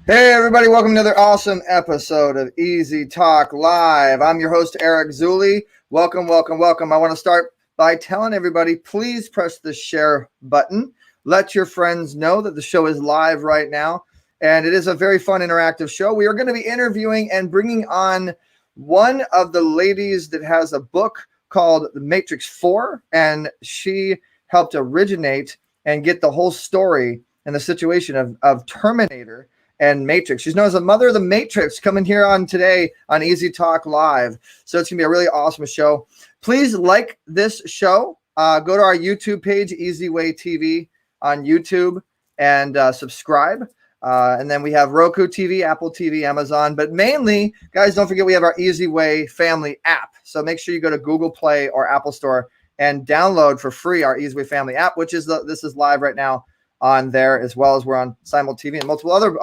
Hey everybody, welcome to another awesome episode of Easy Talk Live. I'm your host, Eric Zuley. Welcome. I want to start by telling everybody, please press the share button. Let your friends know that the show is live right now. And it is a very fun, interactive show. We are going to be interviewing and bringing on one of the ladies that has a book called The Matrix 4. And she helped originate and get the whole story and the situation of Terminator and Matrix. She's known as the mother of the Matrix, coming here on today on Easy Talk Live. So it's going to be a really awesome show. Please like this show. Go to our YouTube page, EZWAY TV on YouTube, and subscribe. And then we have Roku TV, Apple TV, Amazon. But mainly, guys, don't forget we have our EZWAY family app. So make sure you go to Google Play or Apple Store and download for free our EZWAY family app, which is this is live right now on there, as well as we're on Simul TV and multiple other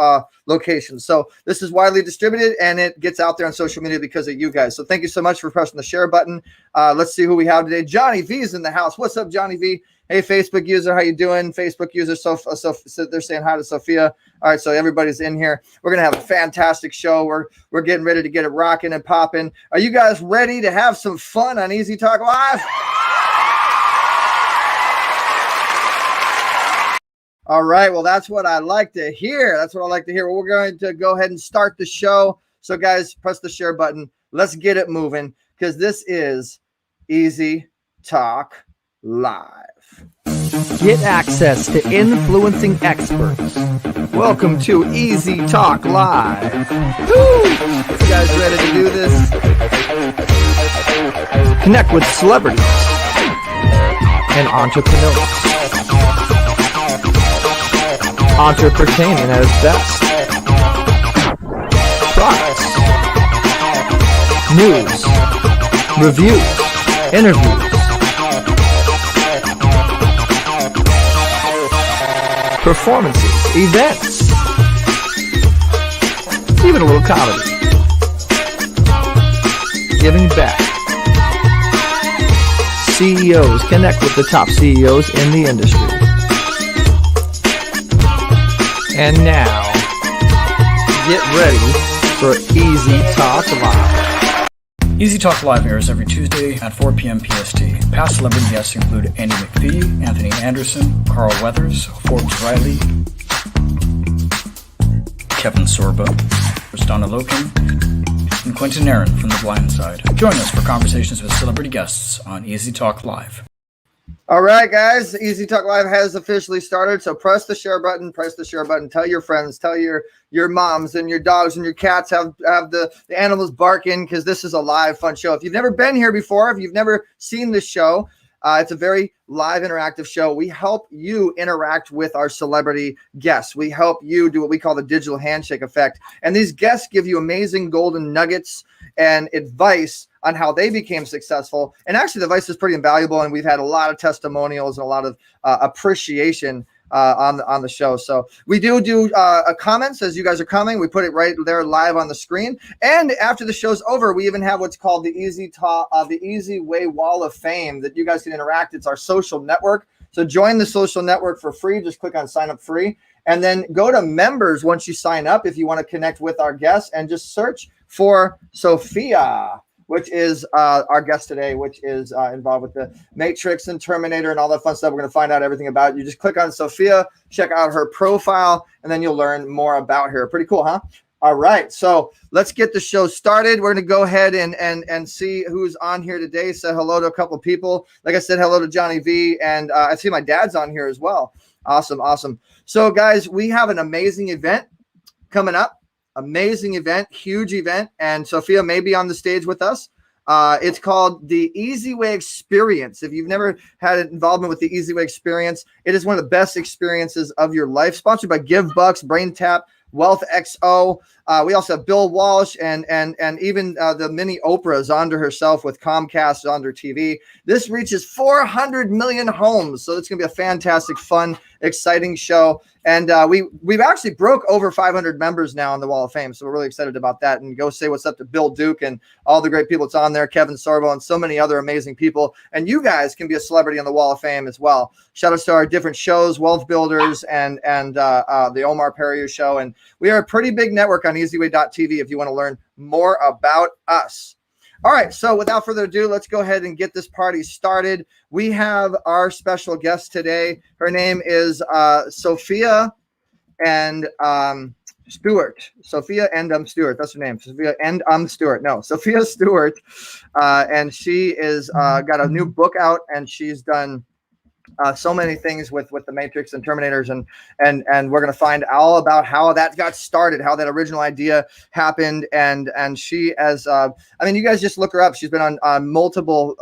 locations. So this is widely distributed and it gets out there on social media because of you guys. So thank you so much for pressing the share button. Let's see who we have today. Johnny V is in the house. What's up, Johnny V? Hey, Facebook user, how you doing? Facebook user, they're saying hi to Sophia. All right, so everybody's in here. We're gonna have a fantastic show. We're getting ready to get it rocking and popping. Are you guys ready to have some fun on Easy Talk Live? All right, well, that's what I like to hear. Well, we're going to go ahead and start the show. So, guys, press the share button. Let's get it moving because this is Easy Talk Live. Get access to influencing experts. Welcome to Easy Talk Live. Woo! You guys ready to do this? Connect with celebrities and entrepreneurs. Entertaining at its best. Products, news, reviews, interviews, performances, events, even a little comedy. Giving back. CEOs connect with the top CEOs in the industry. And now, get ready for Easy Talk Live. Easy Talk Live airs every Tuesday at 4 p.m. PST. Past celebrity guests include Andy McPhee, Anthony Anderson, Carl Weathers, Forbes Riley, Kevin Sorbo, Donna Loken, and Quentin Aaron from The Blind Side. Join us for conversations with celebrity guests on Easy Talk Live. All right, guys, Easy Talk Live has officially started. So press the share button. Tell your friends, tell your moms and your dogs and your cats have the animals barking because this is a live fun show. If you've never been here before, if you've never seen this show, it's a very live interactive show. We help you interact with our celebrity guests. We help you do what we call the digital handshake effect. And these guests give you amazing golden nuggets and advice on how they became successful. And actually the advice is pretty invaluable. And we've had a lot of testimonials and a lot of appreciation on the show. So we do comments as you guys are coming. We put it right there live on the screen. And after the show's over, we even have what's called the EZWAY Wall of Fame that you guys can interact. It's our social network. So join the social network for free. Just click on sign up free. And then go to members once you sign up if you want to connect with our guests, and just search for Sophia, which is our guest today, which is involved with the Matrix and Terminator and all that fun stuff. We're going to find out everything about it. You just click on Sophia, check out her profile, and then you'll learn more about her. Pretty cool, huh? All right, so let's get the show started. We're going to go ahead and see who's on here today. Say hello to a couple of people. Like I said, hello to Johnny V, and I see my dad's on here as well. Awesome. So, guys, we have an amazing event coming up. Amazing event, huge event, and Sophia may be on the stage with us. It's called the EZWAY Experience. If you've never had involvement with the EZWAY Experience, it is one of the best experiences of your life. Sponsored by GiveBucks, BrainTap, Wealth XO. We also have Bill Walsh and even the mini Oprah Zonda herself with Comcast Zonda TV. This reaches 400 million homes. So it's going to be a fantastic, fun exciting show. And we've actually broke over 500 members now on the Wall of Fame. So we're really excited about that. And go say what's up to Bill Duke and all the great people that's on there, Kevin Sorbo, and so many other amazing people. And you guys can be a celebrity on the Wall of Fame as well. Shout out to our different shows, Wealth Builders and the Omar Perrier Show. And we are a pretty big network on EZWAY.tv if you want to learn more about us. All right, so without further ado, let's go ahead and get this party started. We have our special guest today. Her name is Sophia and Stewart. Sophia and Stewart. That's her name. Sophia and Stewart. No, Sophia Stewart. And she is got a new book out, and she's done so many things with the Matrix and Terminators, and we're going to find all about how that got started, how that original idea happened, and she you guys just look her up. She's been on multiple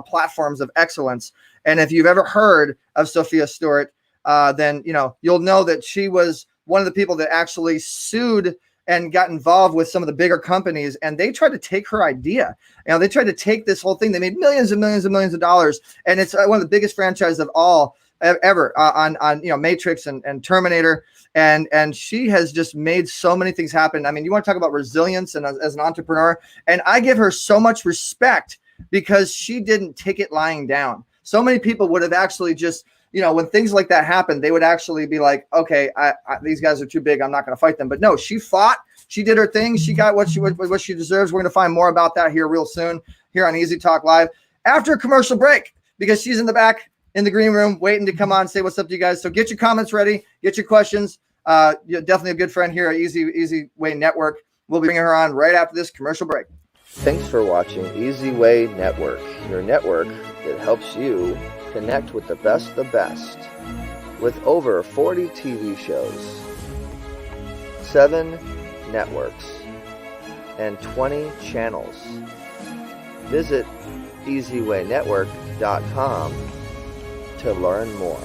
platforms of excellence, and if you've ever heard of Sophia Stewart, then you'll know that she was one of the people that actually sued and got involved with some of the bigger companies, and they tried to take her idea. They tried to take this whole thing. They made millions and millions and millions of dollars, and it's one of the biggest franchises of all ever on Matrix and Terminator, and she has just made so many things happen. I mean, you want to talk about resilience and as an entrepreneur, and I give her so much respect because she didn't take it lying down. So many people would have actually just, when things like that happen, they would actually be like, okay, these guys are too big. I'm not going to fight them. But no, she fought. She did her thing. She got what she deserves. We're going to find more about that here real soon here on Easy Talk Live after a commercial break, because she's in the back in the green room waiting to come on and say what's up to you guys. So get your comments ready. Get your questions. You're definitely a good friend here at EZWAY Network. We'll be bringing her on right after this commercial break. Thanks for watching EZWAY Network, your network that helps you connect with the best. With over 40 TV shows, 7 networks, and 20 channels. Visit EZWayNetwork.com to learn more.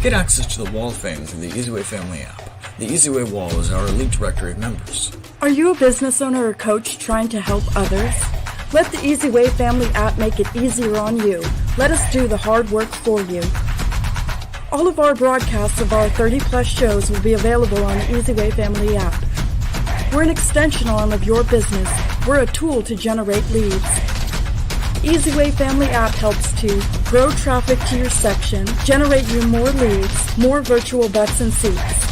Get access to the Wall of Fame through the EZWAY family app. The EZWAY Wall is our elite directory of members. Are you a business owner or coach trying to help others? Let the EZWAY family app make it easier on you. Let us do the hard work for you. All of our broadcasts of our 30-plus shows will be available on the EZWAY family app. We're an extension arm of your business. We're a tool to generate leads. EZWAY family app helps to grow traffic to your section, generate you more leads, more virtual butts and seats.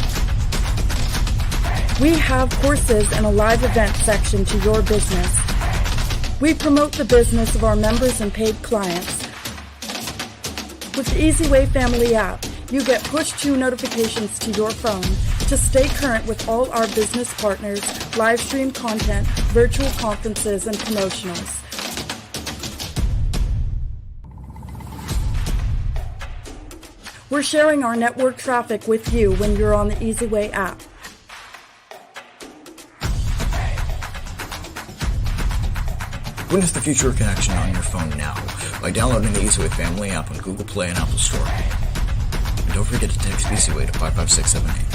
We have courses and a live event section to your business. We promote the business of our members and paid clients. With the EZWAY family app, you get push-to notifications to your phone to stay current with all our business partners, live stream content, virtual conferences, and promotionals. We're sharing our network traffic with you when you're on the EZWAY app. Witness the future of connection on your phone now by downloading the EZWAY family app on Google Play and Apple Store. And don't forget to text EZWAY to 55678.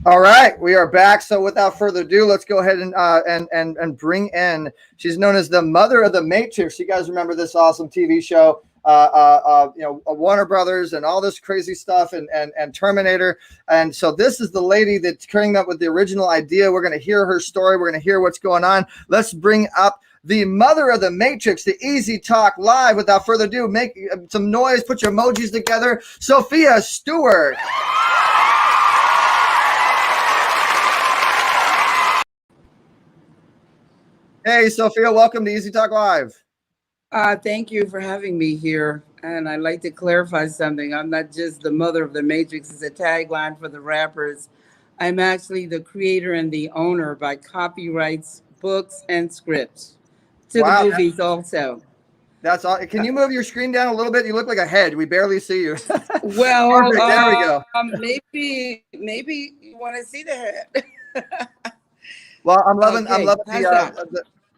All right, we are back. So without further ado, let's go ahead and bring in. She's known as the mother of the Matrix. You guys remember this awesome TV show, Warner Brothers and all this crazy stuff, and Terminator. And so this is the lady that's coming up with the original idea. We're going to hear her story. We're going to hear what's going on. Let's bring up the mother of the Matrix, the Easy Talk Live. Without further ado, make some noise. Put your emojis together. Sophia Stewart. Hey, Sophia, welcome to Easy Talk Live. Thank you for having me here. And I'd like to clarify something. I'm not just the mother of the Matrix. It's a tagline for the rappers. I'm actually the creator and the owner by copyrights, books, and scripts to the movies also. That's all. Can you move your screen down a little bit? You look like a head. We barely see you. Well, perfect. There we go. Maybe you want to see the head. Well, I'm loving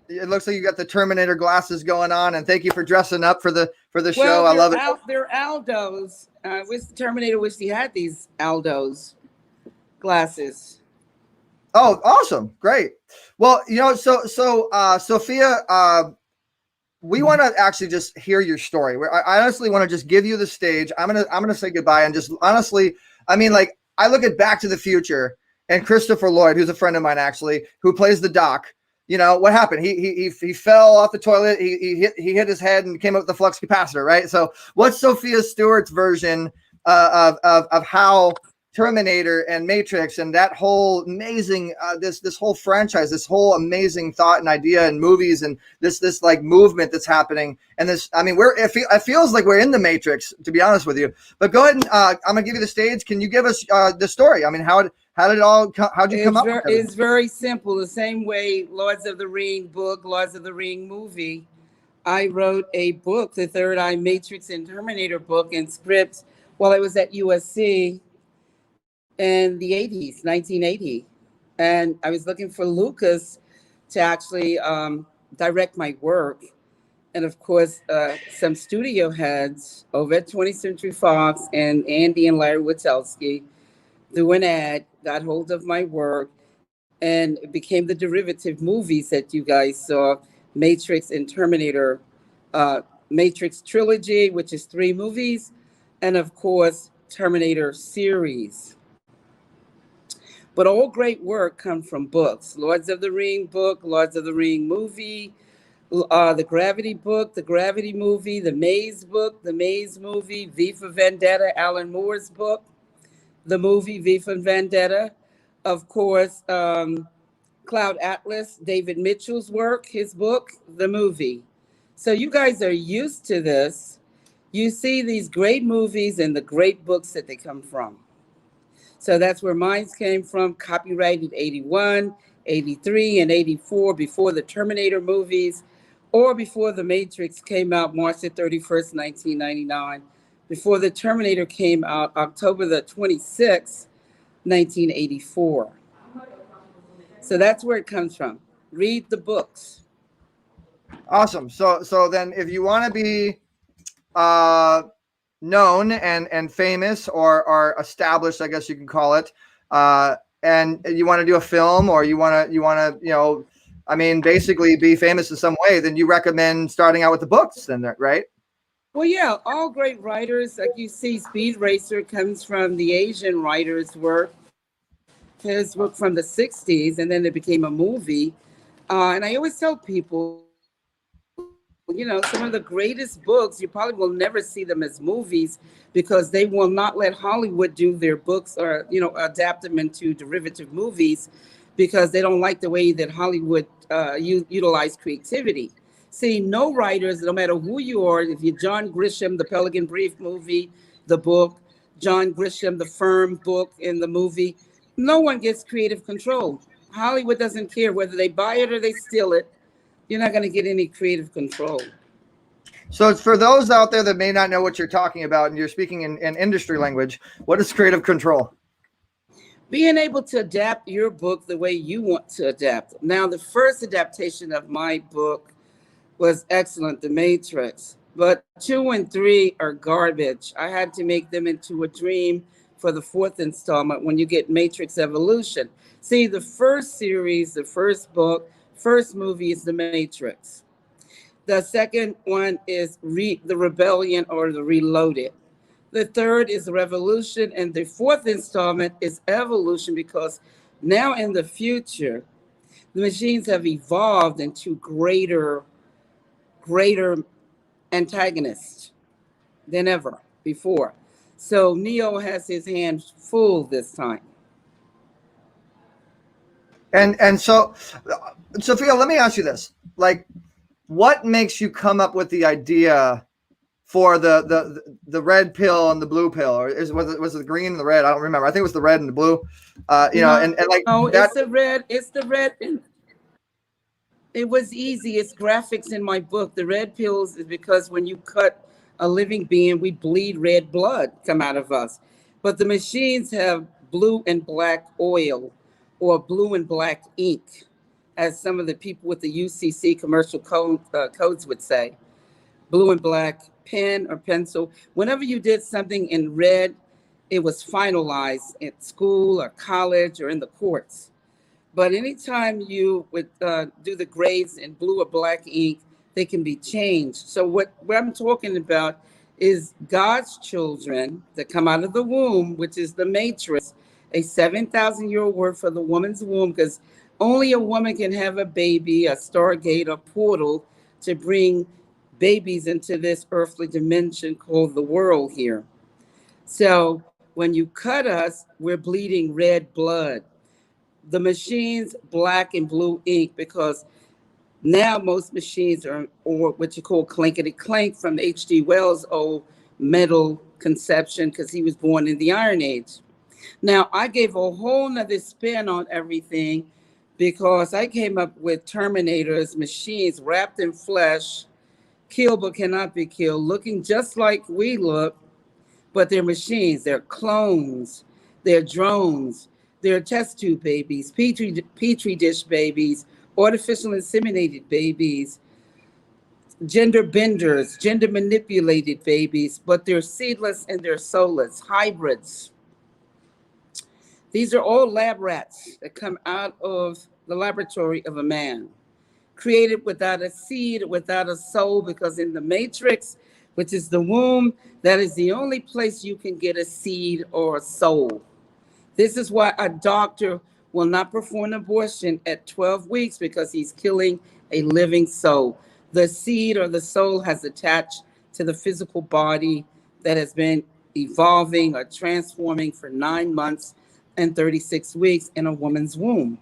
it looks like you got the Terminator glasses going on, and thank you for dressing up for the show. I love it. They're Aldos. I wish the Terminator wished he had these Aldos glasses. Oh, awesome. Great. Well, Sophia, we want to actually just hear your story. I honestly want to just give you the stage. I'm gonna say goodbye, and just honestly, I mean, like, I look at Back to the Future and Christopher Lloyd, who's a friend of mine actually, who plays the Doc. You know what happened? He fell off the toilet. He hit his head and came up with the flux capacitor, right? So, what's Sophia Stewart's version of how Terminator and Matrix and that whole amazing this whole franchise, this whole amazing thought and idea and movies and this like movement that's happening, and this, I mean, it feels like we're in the Matrix, to be honest with you. But go ahead and I'm gonna give you the stage. Can you give us the story? I mean, how did it all how'd you come up with it? It's very simple. The same way Lords of the Ring book, Lords of the Ring movie, I wrote a book, the Third Eye Matrix and Terminator book and scripts while I was at USC in the 80s, 1980. And I was looking for Lucas to actually direct my work. And of course, some studio heads over at 20th Century Fox and Andy and Larry Wachowski, through an ad, got hold of my work, and it became the derivative movies that you guys saw, Matrix and Terminator, Matrix trilogy, which is 3 movies, and of course, Terminator series. But all great work comes from books. Lords of the Ring book, Lords of the Ring movie, the Gravity book, the Gravity movie, the Maze book, the Maze movie, V for Vendetta, Alan Moore's book, the movie V for Vendetta, of course, Cloud Atlas, David Mitchell's work, his book, the movie. So you guys are used to this. You see these great movies and the great books that they come from. So that's where mine came from, copyrighted 81, 83, and 84, before the Terminator movies, or before the Matrix came out March the 31st, 1999, before the Terminator came out October the 26th, 1984. So that's where it comes from. Read the books. Awesome. So then if you want to be known and famous or established, I guess you can call it, and you want to do a film, or you want to I mean, basically be famous in some way, then you recommend starting out with the books then, right? Well, yeah, all great writers, like you see, Speed Racer comes from the Asian writer's work, his work from the 60s, and then it became a movie. And I always tell people, some of the greatest books, you probably will never see them as movies because they will not let Hollywood do their books or, adapt them into derivative movies because they don't like the way that Hollywood utilize creativity. See, no writers, no matter who you are, if you're John Grisham, the Pelican Brief movie, the book, John Grisham, the Firm book in the movie, no one gets creative control. Hollywood doesn't care whether they buy it or they steal it. You're not going to get any creative control. So it's for those out there that may not know what you're talking about and you're speaking in industry language, what is creative control? Being able to adapt your book the way you want to adapt. Now, the first adaptation of my book was excellent, The Matrix, but 2 and 3 are garbage. I had to make them into a dream for the 4th installment when you get Matrix Evolution. See, the first series, the first book, first movie is The Matrix. The second one is The Rebellion or The Reloaded. The third is Revolution, and the 4th installment is Evolution, because now in the future, the machines have evolved into greater antagonists than ever before. So Neo has his hands full this time. And so, Sophia, let me ask you this: like, what makes you come up with the idea for the red pill and the blue pill, or was it the green and the red? I don't remember. I think it was the red and the blue. And like, no, that, it's the red. It's the red. It was easy. It's graphics in my book. The red pills is because when you cut a living being, we bleed red blood come out of us. But the machines have blue and black oil or blue and black ink. as some of the people with the UCC commercial codes would say. Blue and black, pen or pencil. Whenever you did something in red, it was finalized at school or college or in the courts. But anytime you would do the grades in blue or black ink, they can be changed. So what I'm talking about is God's children that come out of the womb, which is the matrix, a 7,000-year-old word for the woman's womb, because only a woman can have a baby, a stargate, a portal to bring babies into this earthly dimension called the world here. So when you cut us, we're bleeding red blood. The machines, black and blue ink, because now most machines are, or what you call clinkety clink, from H.G. Wells' old metal conception, because he was born in the Iron Age. Now, I gave a whole nother spin on everything because I came up with Terminators, machines wrapped in flesh, killed but cannot be killed, looking just like we look, but they're machines, they're clones, they're drones, they're test tube babies, petri dish babies, artificial inseminated babies, gender benders, gender manipulated babies, but they're seedless and they're soulless, hybrids. These are all lab rats that come out of the laboratory of a man, created without a seed, without a soul, because in the matrix, which is the womb, that is the only place you can get a seed or a soul. This is why a doctor will not perform abortion at 12 weeks, because he's killing a living soul. The seed or the soul has attached to the physical body that has been evolving or transforming for 9 months and 36 weeks in a woman's womb.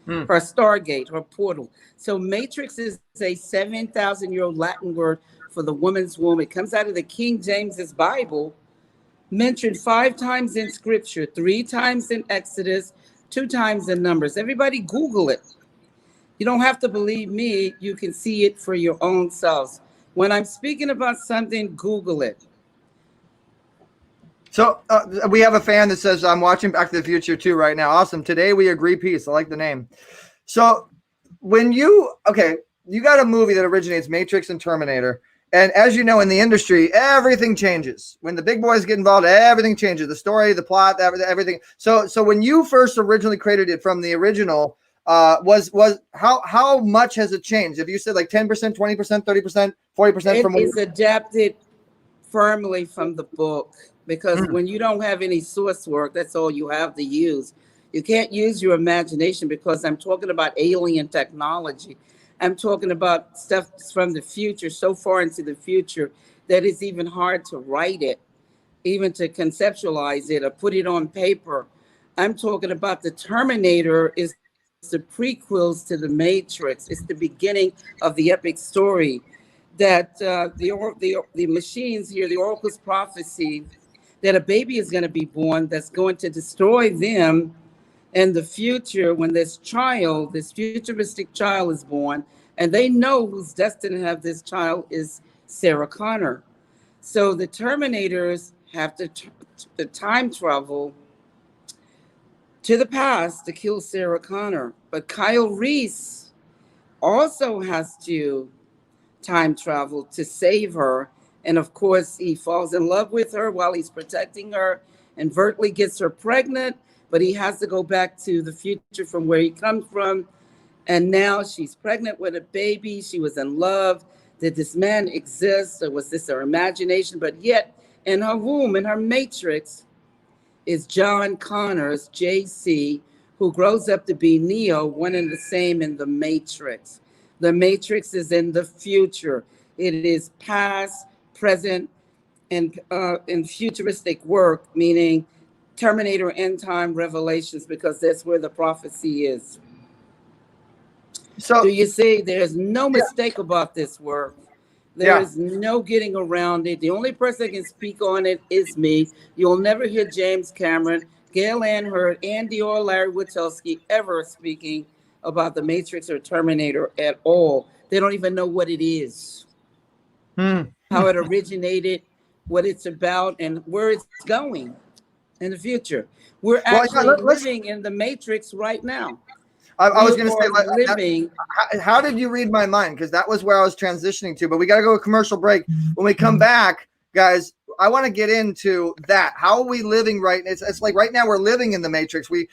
For a stargate or a portal. So matrix is a 7,000-year-old Latin word for the woman's womb. It comes out of the King James's Bible, mentioned 5 times in scripture, 3 times in Exodus, 2 times in Numbers. Everybody Google it. You don't have to believe me. You can see it for your own selves. When I'm speaking about something, Google it. So we have a fan that says, I'm watching Back to the Future too right now. Awesome. Today we agree peace. I like the name. So when you got a movie that originates Matrix and Terminator. And as you know, in the industry, everything changes. When the big boys get involved, everything changes. The story, the plot, everything. So when you first originally created it from the original, was how much has it changed? If you said like 10%, 20%, 30%, 40% from it is adapted firmly from the book, because when you don't have any source work, that's all you have to use. You can't use your imagination, because I'm talking about alien technology. I'm talking about stuff from the future, so far into the future that it's even hard to write it, even to conceptualize it or put it on paper. I'm talking about the Terminator is the prequels to the Matrix. It's the beginning of the epic story that the machines here, the Oracle's prophecy, that a baby is going to be born that's going to destroy them in the future when this futuristic child is born, and they know who's destined to have this child is Sarah Connor. So the Terminators have to time travel to the past to kill Sarah Connor. But Kyle Reese also has to time travel to save her. And of course, he falls in love with her while he's protecting her, and inadvertently gets her pregnant, but he has to go back to the future from where he comes from. And now she's pregnant with a baby. She was in love. Did this man exist, or was this her imagination? But yet in her womb, in her matrix, is John Connors, JC, who grows up to be Neo, one and the same in the Matrix. The Matrix is in the future. It is past, present, and futuristic work, meaning Terminator end time revelations, because that's where the prophecy is. So you see, there's no mistake about this work. There is no getting around it. The only person that can speak on it is me. You'll never hear James Cameron, Gail Ann Hurd, Andy, or Larry Wachowski ever speaking about the Matrix or Terminator at all. They don't even know what it is, how it originated, what it's about, and where it's going in the future. We're actually living in the Matrix right now. I was going to say, living. how did you read my mind? Because that was where I was transitioning to. But we got to go to a commercial break. When we come back, guys, I want to get into that. How are we living right now? It's like right now we're living in the Matrix. We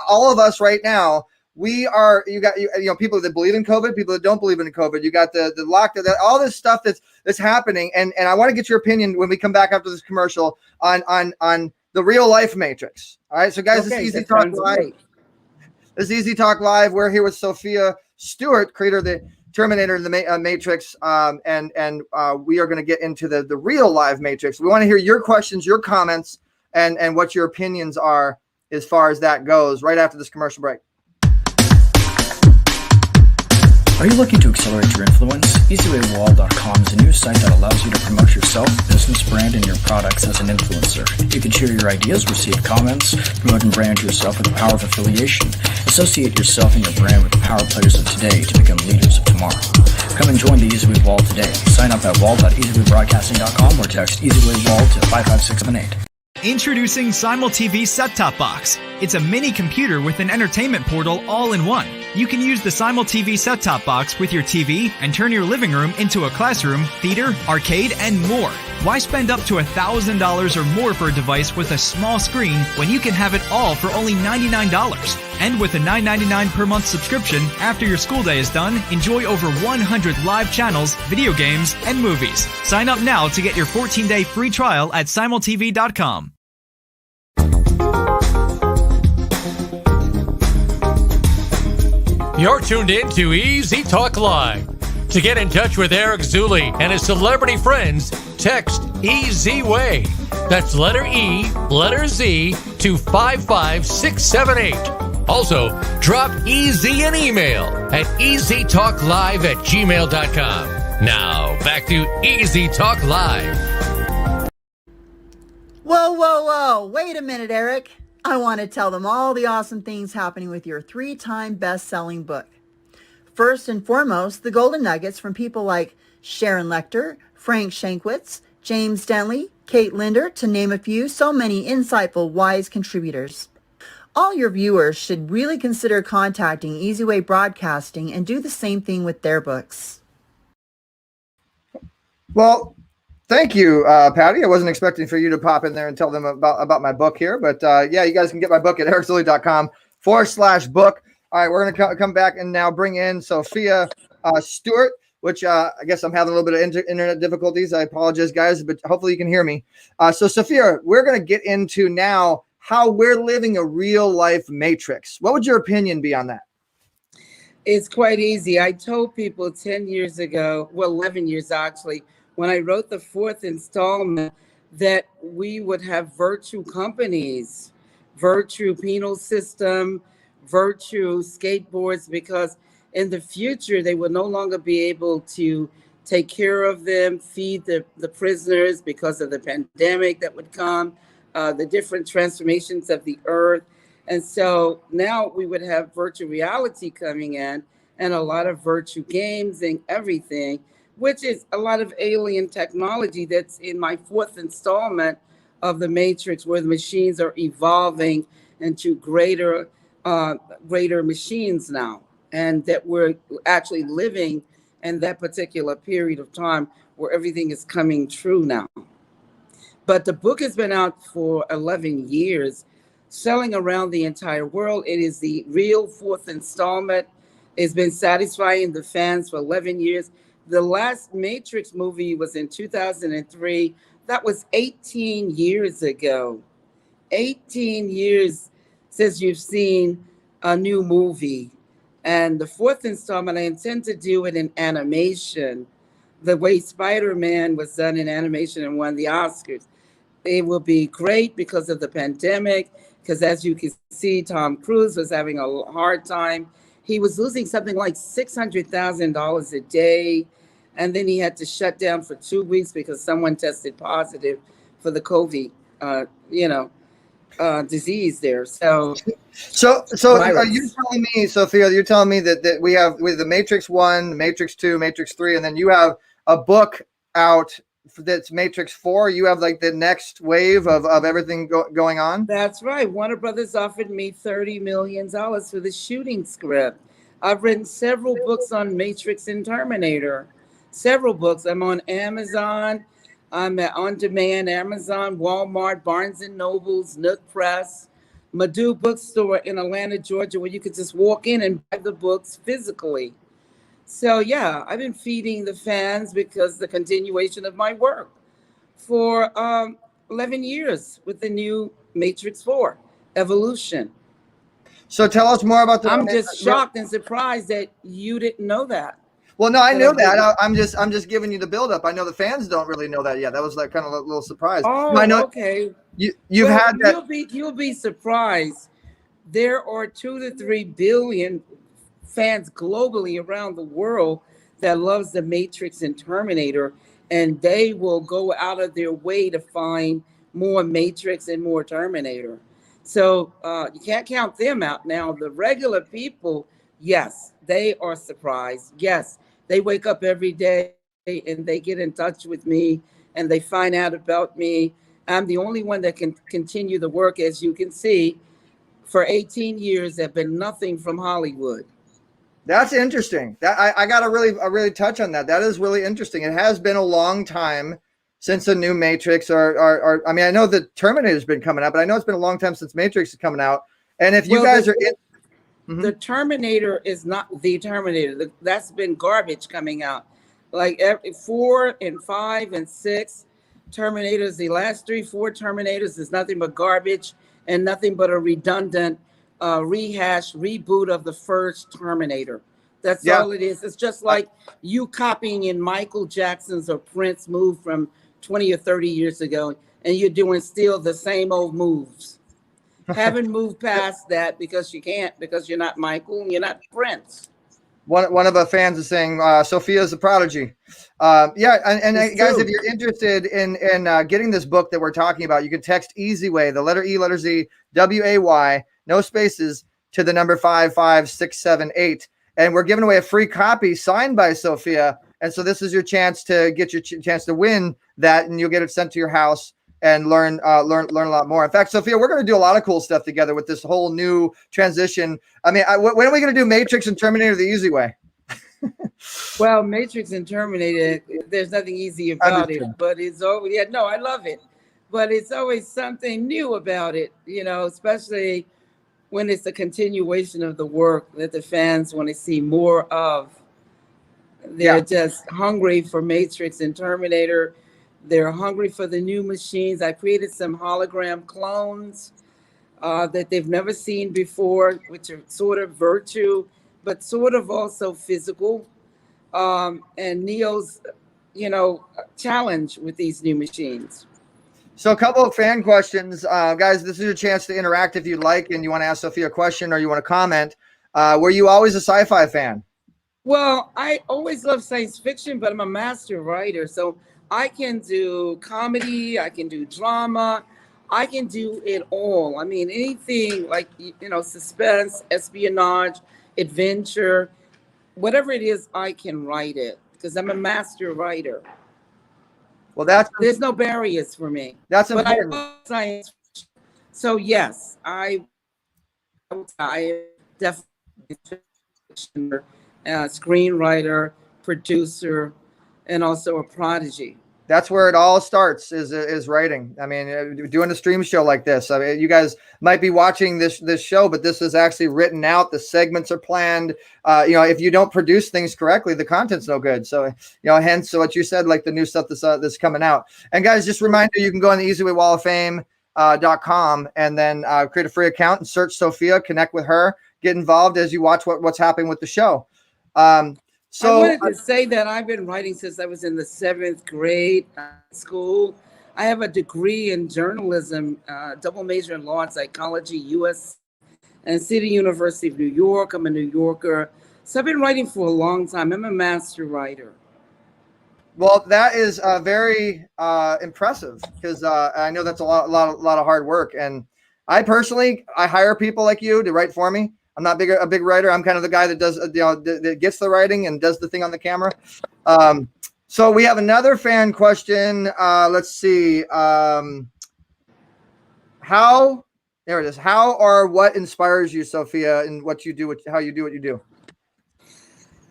all of us right now. We are. You got people that believe in COVID, people that don't believe in COVID. You got the lockdown, all this stuff that's happening. And I want to get your opinion when we come back after this commercial on the real life Matrix. All right, so guys, this is Easy Talk Live. This is Easy Talk Live. We're here with Sophia Stewart, creator of the Terminator and the Matrix, and we are going to get into the real live Matrix. We want to hear your questions, your comments, and what your opinions are as far as that goes. Right after this commercial break. Are you looking to accelerate your influence? EZWAY is a new site that allows you to promote yourself, business, brand, and your products as an influencer. You can share your ideas, receive comments, promote and brand yourself with the power of affiliation. Associate yourself and your brand with the power players of today to become leaders of tomorrow. Come and join the EZWAY Wall today. Sign up at wall.easywaybroadcasting.com or text EZWAY Wall to 55678. Introducing Simul TV Set-Top Box. It's a mini computer with an entertainment portal all in one. You can use the Simul TV Set-Top Box with your TV and turn your living room into a classroom, theater, arcade, and more. Why spend up to $1,000 or more for a device with a small screen when you can have it all for only $99? And with a $9.99 per month subscription, after your school day is done, enjoy over 100 live channels, video games, and movies. Sign up now to get your 14-day free trial at simultv.com. You're tuned in to Easy Talk Live. To get in touch with Eric Zuley and his celebrity friends, text EZWAY. That's letter E, letter Z to 55678. Also, drop EZ an email at easytalklive@gmail.com. Now, back to Easy Talk Live. Whoa. Wait a minute, Eric. I want to tell them all the awesome things happening with your 3-time best-selling book. First and foremost, the golden nuggets from people like Sharon Lechter, Frank Shankwitz, James Denley, Kate Linder, to name a few, so many insightful, wise contributors. All your viewers should really consider contacting EZWAY Broadcasting and do the same thing with their books. Well, thank you, Patty. I wasn't expecting for you to pop in there and tell them about my book here, but yeah, you guys can get my book at ericzuley.com/book. All right, we're going to come back and now bring in Sophia Stewart, which I guess I'm having a little bit of internet difficulties. I apologize, guys, but hopefully you can hear me. So, Sophia, we're going to get into now how we're living a real-life Matrix. What would your opinion be on that? It's quite easy. I told people 10 years ago, well, 11 years actually, when I wrote the 4th installment, that we would have virtual companies, virtual penal system, virtual skateboards, because in the future they will no longer be able to take care of them, feed the prisoners because of the pandemic that would come, the different transformations of the earth. And so now we would have virtual reality coming in and a lot of virtual games and everything, which is a lot of alien technology that's in my 4th installment of the Matrix, where the machines are evolving into greater machines now, and that we're actually living in that particular period of time where everything is coming true now. But the book has been out for 11 years, selling around the entire world. It is the real 4th installment. It's been satisfying the fans for 11 years. The last Matrix movie was in 2003. That was 18 years ago. 18 years since you've seen a new movie. And the 4th installment, I intend to do it in animation, the way Spider-Man was done in animation and won the Oscars. It will be great because of the pandemic, because as you can see, Tom Cruise was having a hard time. He was losing something like $600,000 a day. And then he had to shut down for 2 weeks because someone tested positive for the COVID, disease there. So are you telling me, Sophia, you're telling me that we have with the Matrix 1, Matrix 2, Matrix 3, and then you have a book out that's Matrix 4. You have like the next wave of everything going on. That's right. Warner Brothers offered me $30 million for the shooting script. I've written several books on Matrix and Terminator. Several books. I'm on Amazon. I'm at On Demand, Amazon, Walmart, Barnes and Nobles, Nook Press, Madhu Bookstore in Atlanta, Georgia, where you could just walk in and buy the books physically. So yeah, I've been feeding the fans because the continuation of my work for 11 years with the new Matrix 4 Evolution. So tell us more about the. I'm just shocked and surprised that you didn't know that. Well, no, I knew that. I'm just giving you the buildup. I know the fans don't really know that yet. That was like kind of a little surprise. Oh, I know okay. You've had that. You'll be surprised. There are 2 to 3 billion fans globally around the world that loves the Matrix and Terminator, and they will go out of their way to find more Matrix and more Terminator. So you can't count them out. Now, the regular people, yes, they are surprised. Yes, they wake up every day and they get in touch with me and they find out about me. I'm the only one that can continue the work, as you can see. For 18 years, there have been nothing from Hollywood. That's interesting. That I got to really touch on that. That is really interesting. It has been a long time since the new Matrix, or I mean, I know the Terminator's been coming out, but I know it's been a long time since Matrix is coming out. And if you guys are in, the Terminator is not the Terminator. That's been garbage coming out. Like 4 and 5 and 6 Terminators, the last 3, 4 Terminators is nothing but garbage and nothing but a redundant rehash, reboot of the first Terminator. That's all it is. It's just like you copying in Michael Jackson's or Prince move from 20 or 30 years ago, and you're doing still the same old moves. Haven't moved past that because you can't, because you're not Michael and you're not Prince. One of the fans is saying Sophia is a prodigy. And guys, if you're interested in getting this book that we're talking about, you can text EZWAY, the letter E, letter Z, WAY, no spaces, to the number 55678. And we're giving away a free copy signed by Sophia. And so this is your chance to get your chance to win that, and you'll get it sent to your house and learn a lot more. In fact, Sophia, we're going to do a lot of cool stuff together with this whole new transition. I mean, when are we going to do Matrix and Terminator the easy way? Well, Matrix and Terminator, there's nothing easy about it, but it's always, I love it. But it's always something new about it, especially when it's a continuation of the work that the fans want to see more of. They're just hungry for Matrix and Terminator. They're hungry for the new machines. I created some hologram clones that they've never seen before, which are sort of virtual, but sort of also physical. And Neo's, challenge with these new machines. So a couple of fan questions. Guys, this is your chance to interact if you'd like, and you want to ask Sophia a question or you want to comment. Were you always a sci-fi fan? Well, I always loved science fiction, but I'm a master writer. So I can do comedy, I can do drama, I can do it all. I mean, anything like, suspense, espionage, adventure, whatever it is, I can write it because I'm a master writer. Well, there's no barriers for me. That's important. But I love science fiction. So yes, I definitely screenwriter, producer, and also a prodigy. That's where it all starts is writing. I mean, doing a stream show like this. I mean, you guys might be watching this show, but this is actually written out. The segments are planned. If you don't produce things correctly, the content's no good. So, hence what you said, like the new stuff that's coming out. And guys, just a reminder, you can go on the EZWAY Wall of Fame.com and then create a free account and search Sophia, connect with her, get involved as you watch what's happening with the show. So I wanted to say that I've been writing since I was in the 7th grade school. I have a degree in journalism, double major in law and psychology, U.S. and City University of New York. I'm a New Yorker. So I've been writing for a long time. I'm a master writer. Well, that is very impressive because I know that's a lot of hard work. And I personally hire people like you to write for me. I'm not a big writer. I'm kind of the guy that does, that gets the writing and does the thing on the camera. So we have another fan question. Let's see. There it is. How or what inspires you, Sophia, in what you do, how you do what you do?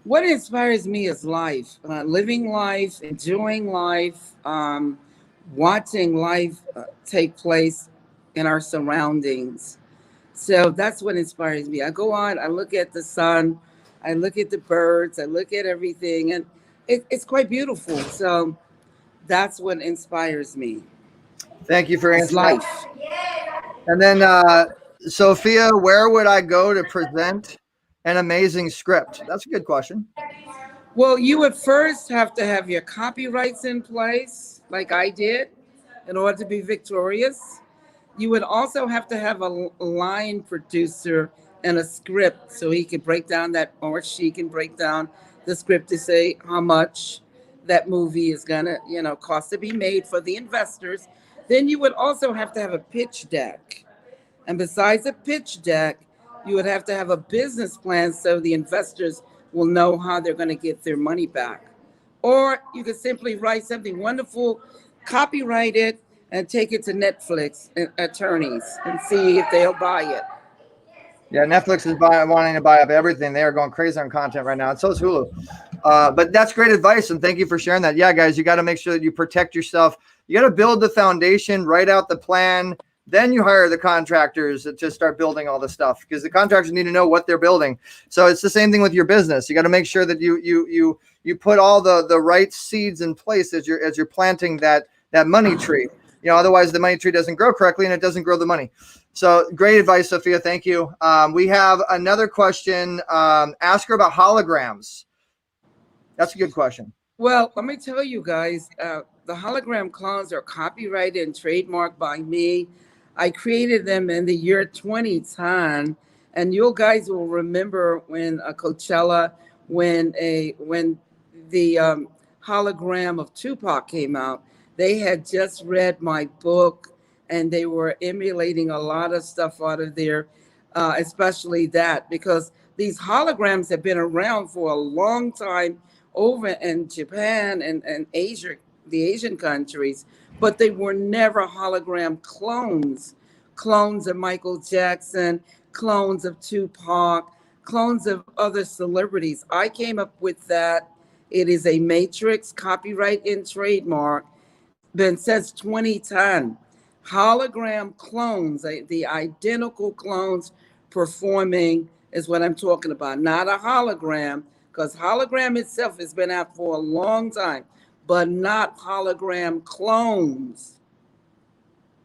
What inspires me is life, living life, enjoying life, watching life take place in our surroundings. So that's what inspires me. I go on, I look at the sun, I look at the birds, I look at everything, and it's quite beautiful. So that's what inspires me. Thank you for It's answering. life. And then, Sophia, where would I go to present an amazing script? That's a good question. Well, you would first have to have your copyrights in place, like I did, in order to be victorious. You would also have to have a line producer and a script so he can break down that, or she can break down the script to say how much that movie is gonna, cost to be made for the investors. Then you would also have to have a pitch deck. And besides a pitch deck, you would have to have a business plan so the investors will know how they're going to get their money back. Or you could simply write something wonderful, copyright it, and take it to Netflix attorneys and see if they'll buy it. Yeah, Netflix is wanting to buy up everything. They are going crazy on content right now, and so is Hulu. But that's great advice, and thank you for sharing that. Yeah, guys, you got to make sure that you protect yourself. You got to build the foundation, write out the plan, then you hire the contractors to start building all the stuff, because the contractors need to know what they're building. So it's the same thing with your business. You got to make sure that you put all the right seeds in place as you're planting that money tree. Otherwise the money tree doesn't grow correctly and it doesn't grow the money. So great advice, Sophia. Thank you. We have another question. Ask her about holograms. That's a good question. Well, let me tell you guys, the hologram clones are copyrighted and trademarked by me. I created them in the year 2010, and you guys will remember when Coachella, when the hologram of Tupac came out. They had just read my book, and they were emulating a lot of stuff out of there, especially that, because these holograms have been around for a long time over in Japan and Asia, the Asian countries, but they were never hologram clones of Michael Jackson, clones of Tupac, clones of other celebrities. I came up with that. It is a Matrix, copyright and trademark, been since 2010. Hologram clones, the identical clones performing is what I'm talking about, not a hologram, because hologram itself has been out for a long time, but not hologram clones.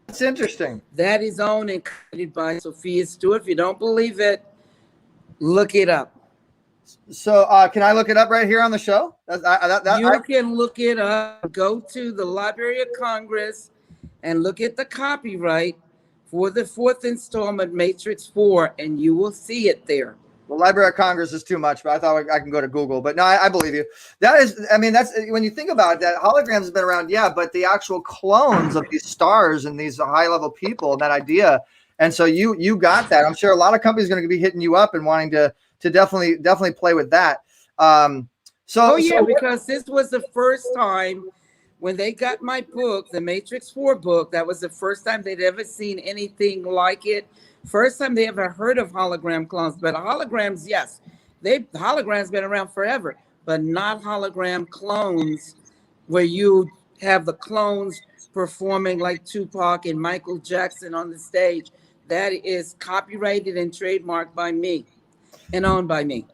That's interesting. That is owned and created by Sophia Stewart. If you don't believe it, look it up. So can I look it up right here on the show? You can look it up. Go to the Library of Congress and look at the copyright for the 4th installment, Matrix 4, and you will see it there. The Library of Congress is too much, but I thought I can go to Google. But no, I believe you. That's when you think about it, that holograms have been around, yeah, but the actual clones of these stars and these high-level people, that idea. And so you got that. I'm sure a lot of companies are going to be hitting you up and wanting to definitely play with that. Because this was the first time when they got my book, the Matrix 4 book. That was the first time they'd ever seen anything like it. First time they ever heard of hologram clones. But holograms, yes, holograms been around forever, but not hologram clones where you have the clones performing like Tupac and Michael Jackson on the stage. That is copyrighted and trademarked by me and owned by me.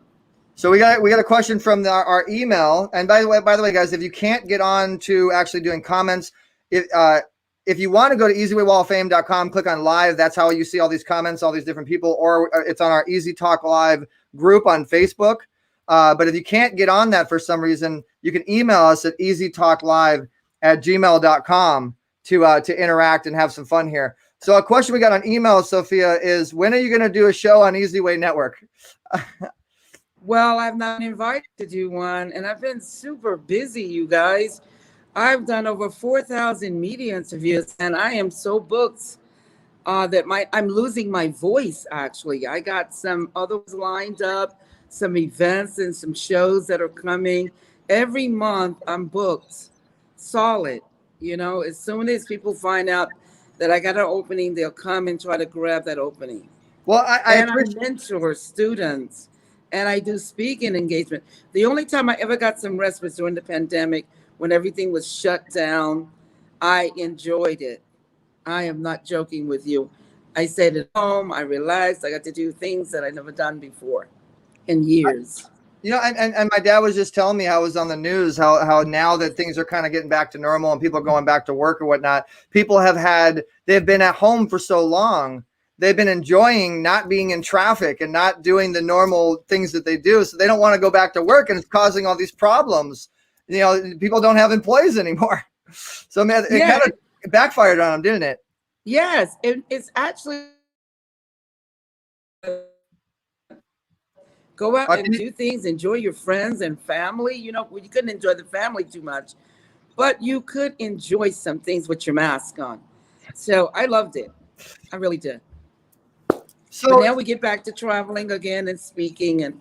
So we got a question from our email. And by the way, guys, if you can't get on to actually doing comments, if you want to go to EZWayWallOfFame.com, click on live. That's how you see all these comments, all these different people, or it's on our Easy Talk Live group on Facebook. But if you can't get on that for some reason, you can email us at easytalklive@gmail.com to interact and have some fun here. So a question we got on email, Sophia, is when are you going to do a show on EZWay Network? Well, I've not been invited to do one, and I've been super busy, you guys. I've done over 4,000 media interviews, and I am so booked that I'm losing my voice, actually. I got some others lined up, some events and some shows that are coming every month I'm booked solid. As soon as people find out that I got an opening, they'll come and try to grab that opening. Well, I mentor students, and I do speaking engagement. The only time I ever got some rest was during the pandemic when everything was shut down. I enjoyed it. I am not joking with you. I stayed at home. I relaxed. I got to do things that I'd never done before in years. And my dad was just telling me how it was on the news, how now that things are kind of getting back to normal and people are going back to work or whatnot, people they've been at home for so long. They've been enjoying not being in traffic and not doing the normal things that they do. So they don't want to go back to work, and it's causing all these problems. People don't have employees anymore. So man, it kind of backfired on them, didn't it? Yes, it's actually go out and do things, enjoy your friends and family. You couldn't enjoy the family too much, but you could enjoy some things with your mask on. So I loved it. I really did. So but now we get back to traveling again and speaking and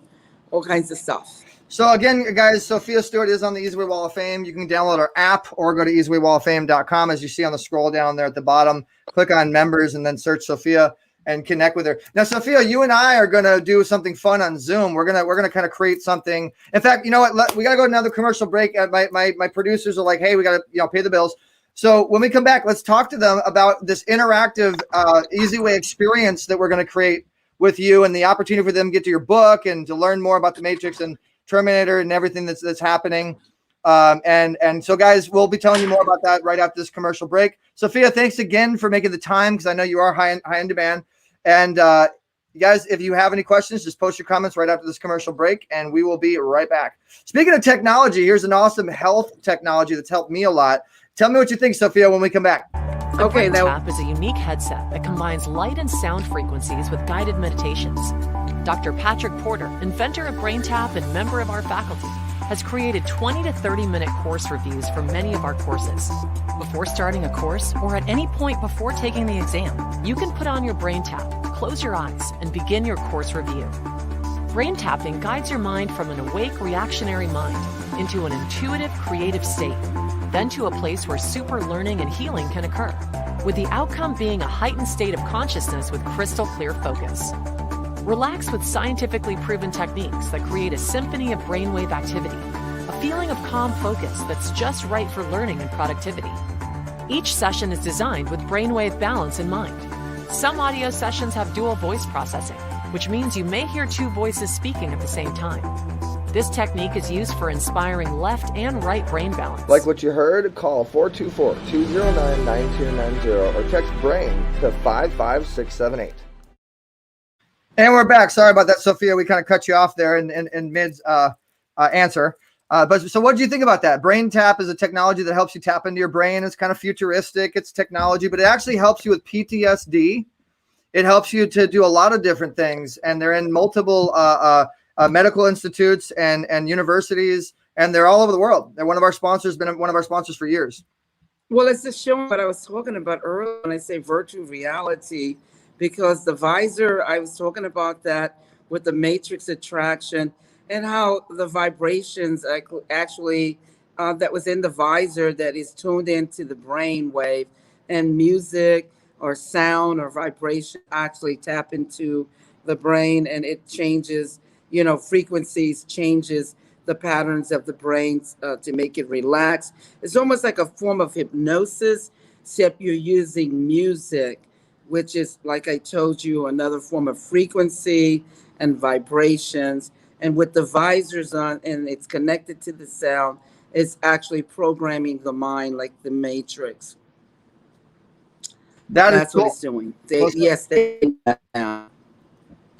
all kinds of stuff. So again, guys, Sophia Stewart is on the EZWAY Wall of Fame. You can download our app or go to EZWAYWallOfFame.com. As you see on the scroll down there at the bottom, click on members and then search Sophia and connect with her. Now, Sophia, you and I are going to do something fun on Zoom. We're gonna kind of create something. In fact, you know what? We got to go to another commercial break. My producers are like, hey, we got to pay the bills. So when we come back, let's talk to them about this interactive EZWAY experience that we're going to create with you, and the opportunity for them to get to your book and to learn more about the Matrix and Terminator and everything that's happening. And so, guys, we'll be telling you more about that right after this commercial break. Sophia, thanks again for making the time, because I know you are high in demand. And guys, if you have any questions, just post your comments right after this commercial break, and we will be right back. Speaking of technology, here's an awesome health technology that's helped me a lot. Tell me what you think, Sophia, when we come back. Okay, BrainTap is a unique headset that combines light and sound frequencies with guided meditations. Dr. Patrick Porter, inventor of BrainTap and member of our faculty, has created 20 to 30-minute course reviews for many of our courses. Before starting a course or at any point before taking the exam, you can put on your BrainTap, close your eyes, and begin your course review. Brain tapping guides your mind from an awake, reactionary mind into an intuitive, creative state, then to a place where super learning and healing can occur, with the outcome being a heightened state of consciousness with crystal clear focus. Relax with scientifically proven techniques that create a symphony of brainwave activity, a feeling of calm focus that's just right for learning and productivity. Each session is designed with brainwave balance in mind. Some audio sessions have dual voice processing, which means you may hear two voices speaking at the same time. This technique is used for inspiring left and right brain balance. Like what you heard? Call 424-209-9290 or text BRAIN to 55678. And we're back. Sorry about that, Sophia. We kind of cut you off there in mid answer. So what do you think about that? Brain Tap is a technology that helps you tap into your brain. It's kind of futuristic. It's technology, but it actually helps you with PTSD. It helps you to do a lot of different things, and they're in multiple medical institutes and universities, and they're all over the world. They're one of our sponsors, been one of our sponsors for years. Well, it's just showing what I was talking about earlier when I say virtual reality, because the visor, I was talking about that with the Matrix attraction and how the vibrations actually that was in the visor that is tuned into the brain wave, and music or sound or vibration actually tap into the brain, and it changes, frequencies, changes the patterns of the brain to make it relax. It's almost like a form of hypnosis, except you're using music, which is, like I told you, another form of frequency and vibrations. And with the visors on and it's connected to the sound, it's actually programming the mind like the Matrix. That's cool. What it's doing. They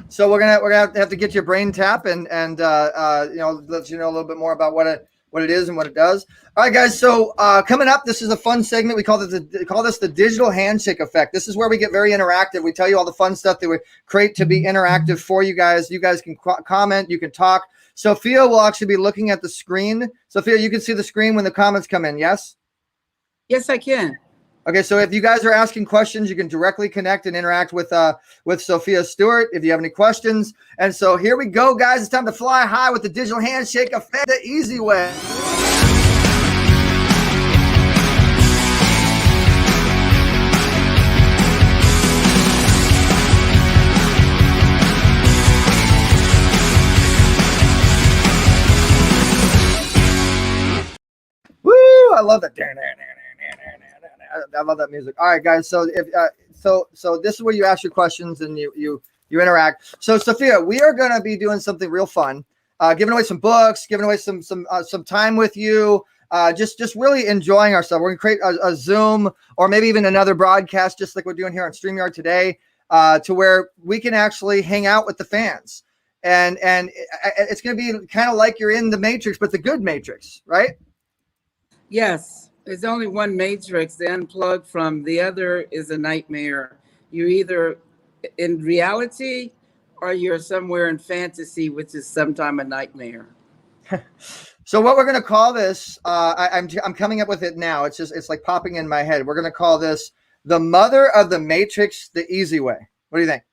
So we're gonna have to get your Brain Tap and let you know a little bit more about what it is and what it does. All right, guys. So coming up, this is a fun segment. We call this the digital handshake effect. This is where we get very interactive. We tell you all the fun stuff that we create to be interactive for you guys. You guys can comment. You can talk. Sophia will actually be looking at the screen. Sophia, you can see the screen when the comments come in. Yes. Yes, I can. Okay, so if you guys are asking questions, you can directly connect and interact with Sophia Stewart if you have any questions. And so here we go, guys. It's time to fly high with the digital handshake of the easy way. Woo! I love that. I love that music. All right, guys. So if so this is where you ask your questions and you interact. So Sophia, we are going to be doing something real fun, giving away some books, giving away some time with you, just really enjoying ourselves. We're going to create a Zoom or maybe even another broadcast, just like we're doing here on StreamYard today, to where we can actually hang out with the fans, and it's going to be kind of like you're in the Matrix, but the good Matrix, right? Yes, there's only one Matrix. The unplugged from the other is a nightmare. You're either in reality or you're somewhere in fantasy, which is sometimes a nightmare. So what we're going to call this, I'm coming up with it now. It's like popping in my head. We're going to call this the mother of the Matrix, the easy way. What do you think?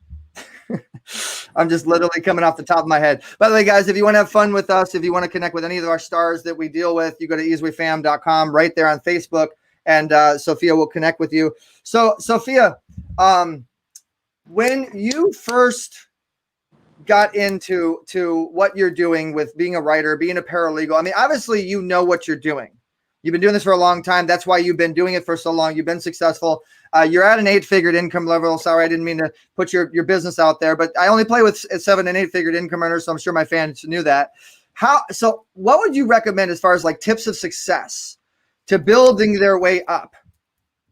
I'm just literally coming off the top of my head. By the way, guys, if you want to have fun with us, if you want to connect with any of our stars that we deal with, you go to EZWAYFam.com right there on Facebook, and Sophia will connect with you. So, Sophia, when you first got into what you're doing with being a writer, being a paralegal, I mean, obviously, you know what you're doing. You've been doing this for a long time. That's why you've been doing it for so long. You've been successful. You're at an 8-figured income level. Sorry, I didn't mean to put your business out there, but I only play with 7 and 8-figured income earners, so I'm sure my fans knew that. So what would you recommend as far as like tips of success to building their way up?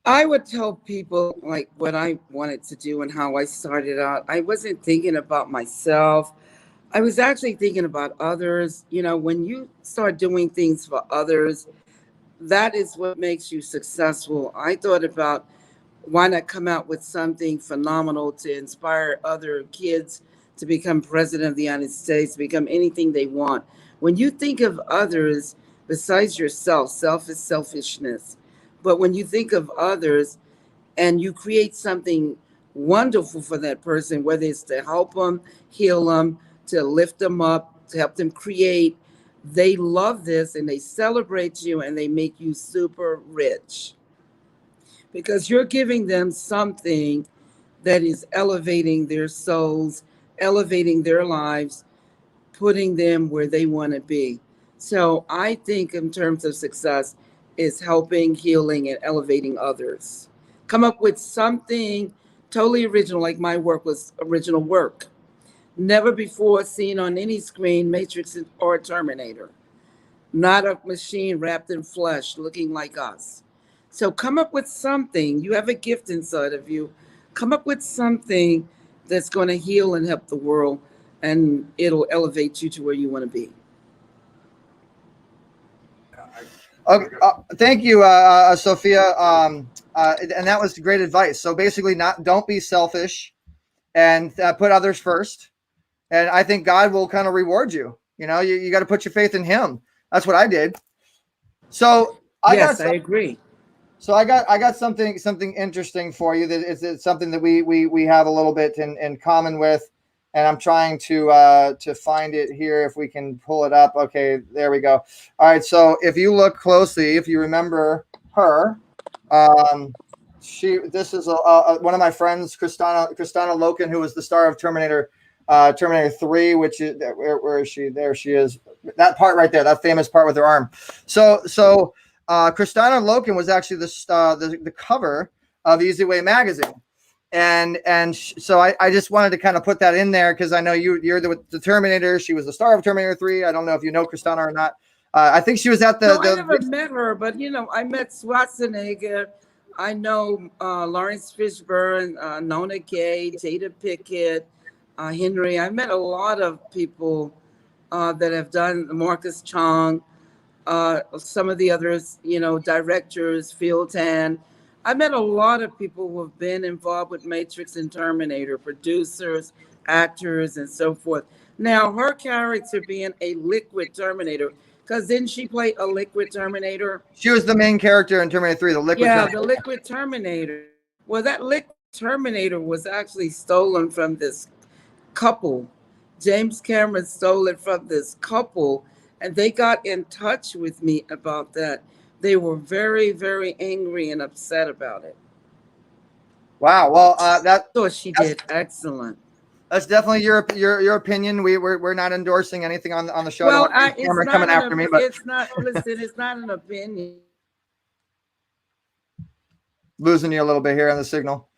I would tell people like what I wanted to do and how I started out. I wasn't thinking about myself. I was actually thinking about others. You know, when you start doing things for others, that is what makes you successful. I thought about why not come out with something phenomenal to inspire other kids to become president of the United States, to become anything they want. When you think of others besides yourself, self is selfishness. But when you think of others and you create something wonderful for that person, whether it's to help them, heal them, to lift them up, to help them create, they love this and they celebrate you and they make you super rich because you're giving them something that is elevating their souls, elevating their lives, putting them where they want to be. So I think in terms of success is helping, healing, and elevating others. Come up with something totally original, like my work was original work. Never before seen on any screen, Matrix or Terminator. Not a machine wrapped in flesh looking like us. So come up with something. You have a gift inside of you. Come up with something that's going to heal and help the world, and it'll elevate you to where you want to be. Okay, thank you, Sophia. And that was great advice. So basically, don't be selfish and put others first. And I think God will kind of reward you. You know, you got to put your faith in Him. That's what I did. So I agree. So I got something interesting for you. That it's something that we have a little bit in common with, and I'm trying to find it here if we can pull it up. Okay, there we go. All right. So if you look closely, if you remember her, this is one of my friends, Kristana Loken, who was the star of Terminator 3, which is where is she? There she is. That part right there, that famous part with her arm. So Kristana Loken was actually the cover of EZWAY magazine, and so I just wanted to kind of put that in there because I know you're the Terminator. She was the star of Terminator 3. I don't know if you know Kristana or not. I think she was at I never met her, but I met Schwarzenegger. I know Lawrence Fishburne, Nona Gay, Jada Pickett, Henry. I met a lot of people that have done Marcus Chong, some of the others, directors, Phil Tan. I met a lot of people who have been involved with Matrix and Terminator, producers, actors, and so forth. Now, her character being a liquid Terminator, Because didn't she play a liquid Terminator? She was the main character in Terminator 3, the liquid. Yeah, Terminator. the liquid Terminator. Well, that liquid Terminator was actually stolen from this couple. James Cameron stole it from this couple, and they got in touch with me about that. They were very, very angry and upset about it. Wow. Well, So she did excellent. That's definitely your opinion. We're not endorsing anything on the show. Well, it's coming after me, but it's not. Listen, it's not an opinion. Losing you a little bit here on the signal.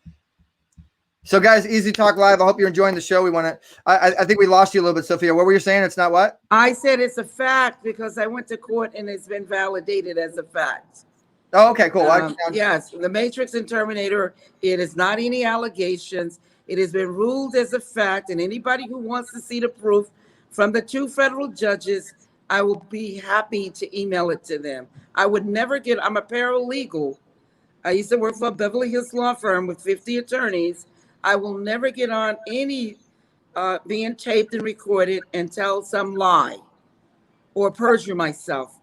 So, guys, Easy Talk Live. I hope you're enjoying the show. We want to. I think we lost you a little bit, Sophia. What were you saying? It's not what? I said it's a fact because I went to court and it's been validated as a fact. Oh, okay, cool. Yes, the Matrix and Terminator. It is not any allegations. It has been ruled as a fact, and anybody who wants to see the proof from the 2 federal judges, I will be happy to email it to them. I would never get. I'm a paralegal. I used to work for a Beverly Hills law firm with 50 attorneys. I will never get on any being taped and recorded and tell some lie or perjure myself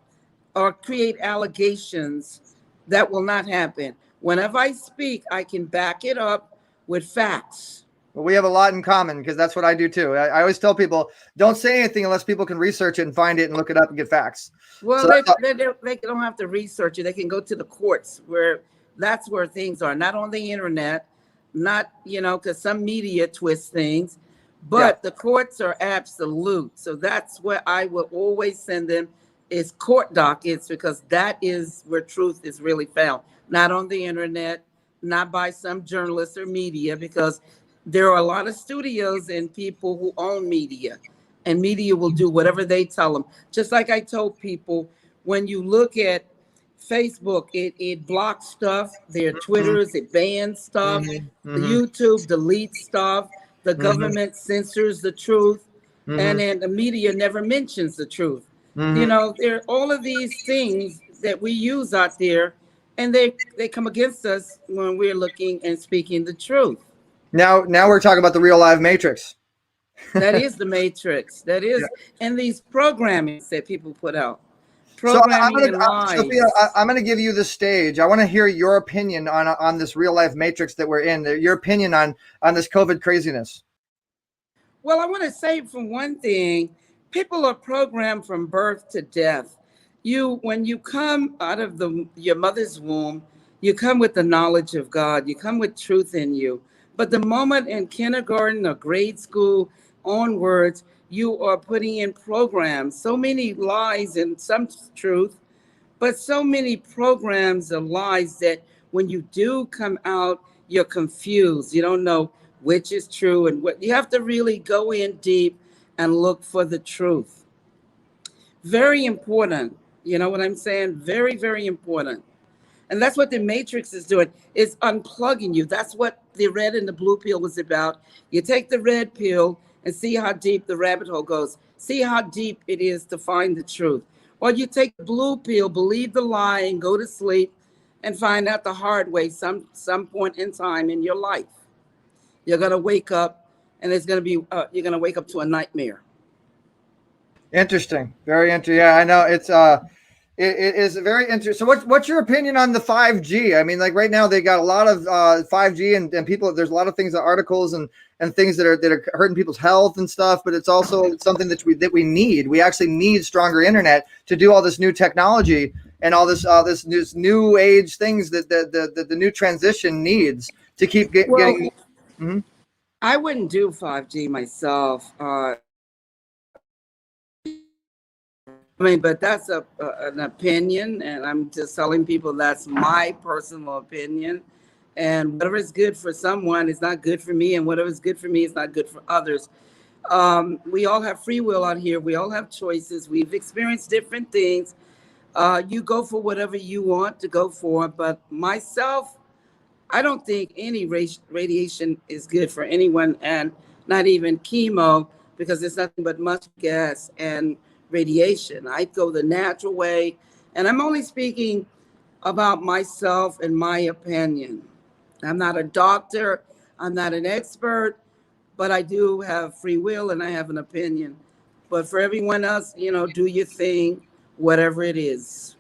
or create allegations. That will not happen. Whenever I speak, I can back it up with facts. Well, we have a lot in common because that's what I do too. I always tell people, don't say anything unless people can research it and find it and look it up and get facts. Well, so they don't have to research it. They can go to the courts that's where things are, not on the internet, not, because some media twists things, but the courts are absolute. So that's where I will always send them is court dockets, because that is where truth is really found, not on the internet, not by some journalists or media, because there are a lot of studios and people who own media, and media will do whatever they tell them. Just like I told people, when you look at Facebook, it blocks stuff. Their Twitters, it bans stuff. YouTube deletes stuff. The government censors the truth. And then the media never mentions the truth. There are all of these things that we use out there, and they come against us when we're looking and speaking the truth. Now we're talking about the real live Matrix. That is the Matrix. That is, and these programmings that people put out. Sophia, I'm going to give you the stage. I want to hear your opinion on this real life Matrix that we're in. Your opinion on this COVID craziness. Well, I want to say, for one thing, people are programmed from birth to death. When you come out of your mother's womb, you come with the knowledge of God. You come with truth in you. But the moment in kindergarten or grade school onwards, you are putting in programs, so many lies and some truth, but so many programs of lies that when you do come out, you're confused. You don't know which is true and what. You have to really go in deep and look for the truth. Very important. You know what I'm saying? Very, very important. And that's what the Matrix is doing. It's unplugging you. That's what the red and the blue pill was about. You take the red pill and see how deep the rabbit hole goes. See how deep it is to find the truth. Or you take the blue pill, believe the lie, and go to sleep and find out the hard way some point in time in your life. You're going to wake up, and it's going to be you're going to wake up to a nightmare. Interesting. Very interesting. Yeah, I know. It is very interesting. So what's your opinion on the 5G? I mean, like right now they got a lot of 5G and people, there's a lot of things, articles and things that are hurting people's health and stuff, but it's also something that we need. We actually need stronger internet to do all this new technology and all this new age things that the new transition needs to keep getting. Mm-hmm. I wouldn't do 5G myself. But that's an opinion, and I'm just telling people that's my personal opinion. And whatever is good for someone is not good for me, and whatever is good for me is not good for others. We all have free will out here. We all have choices. We've experienced different things. You go for whatever you want to go for. But myself, I don't think any radiation is good for anyone, and not even chemo, because it's nothing but much gas and radiation. I go the natural way, and I'm only speaking about myself and my opinion. I'm not a doctor, I'm not an expert, but I do have free will and I have an opinion. But for everyone else, do your thing, whatever it is.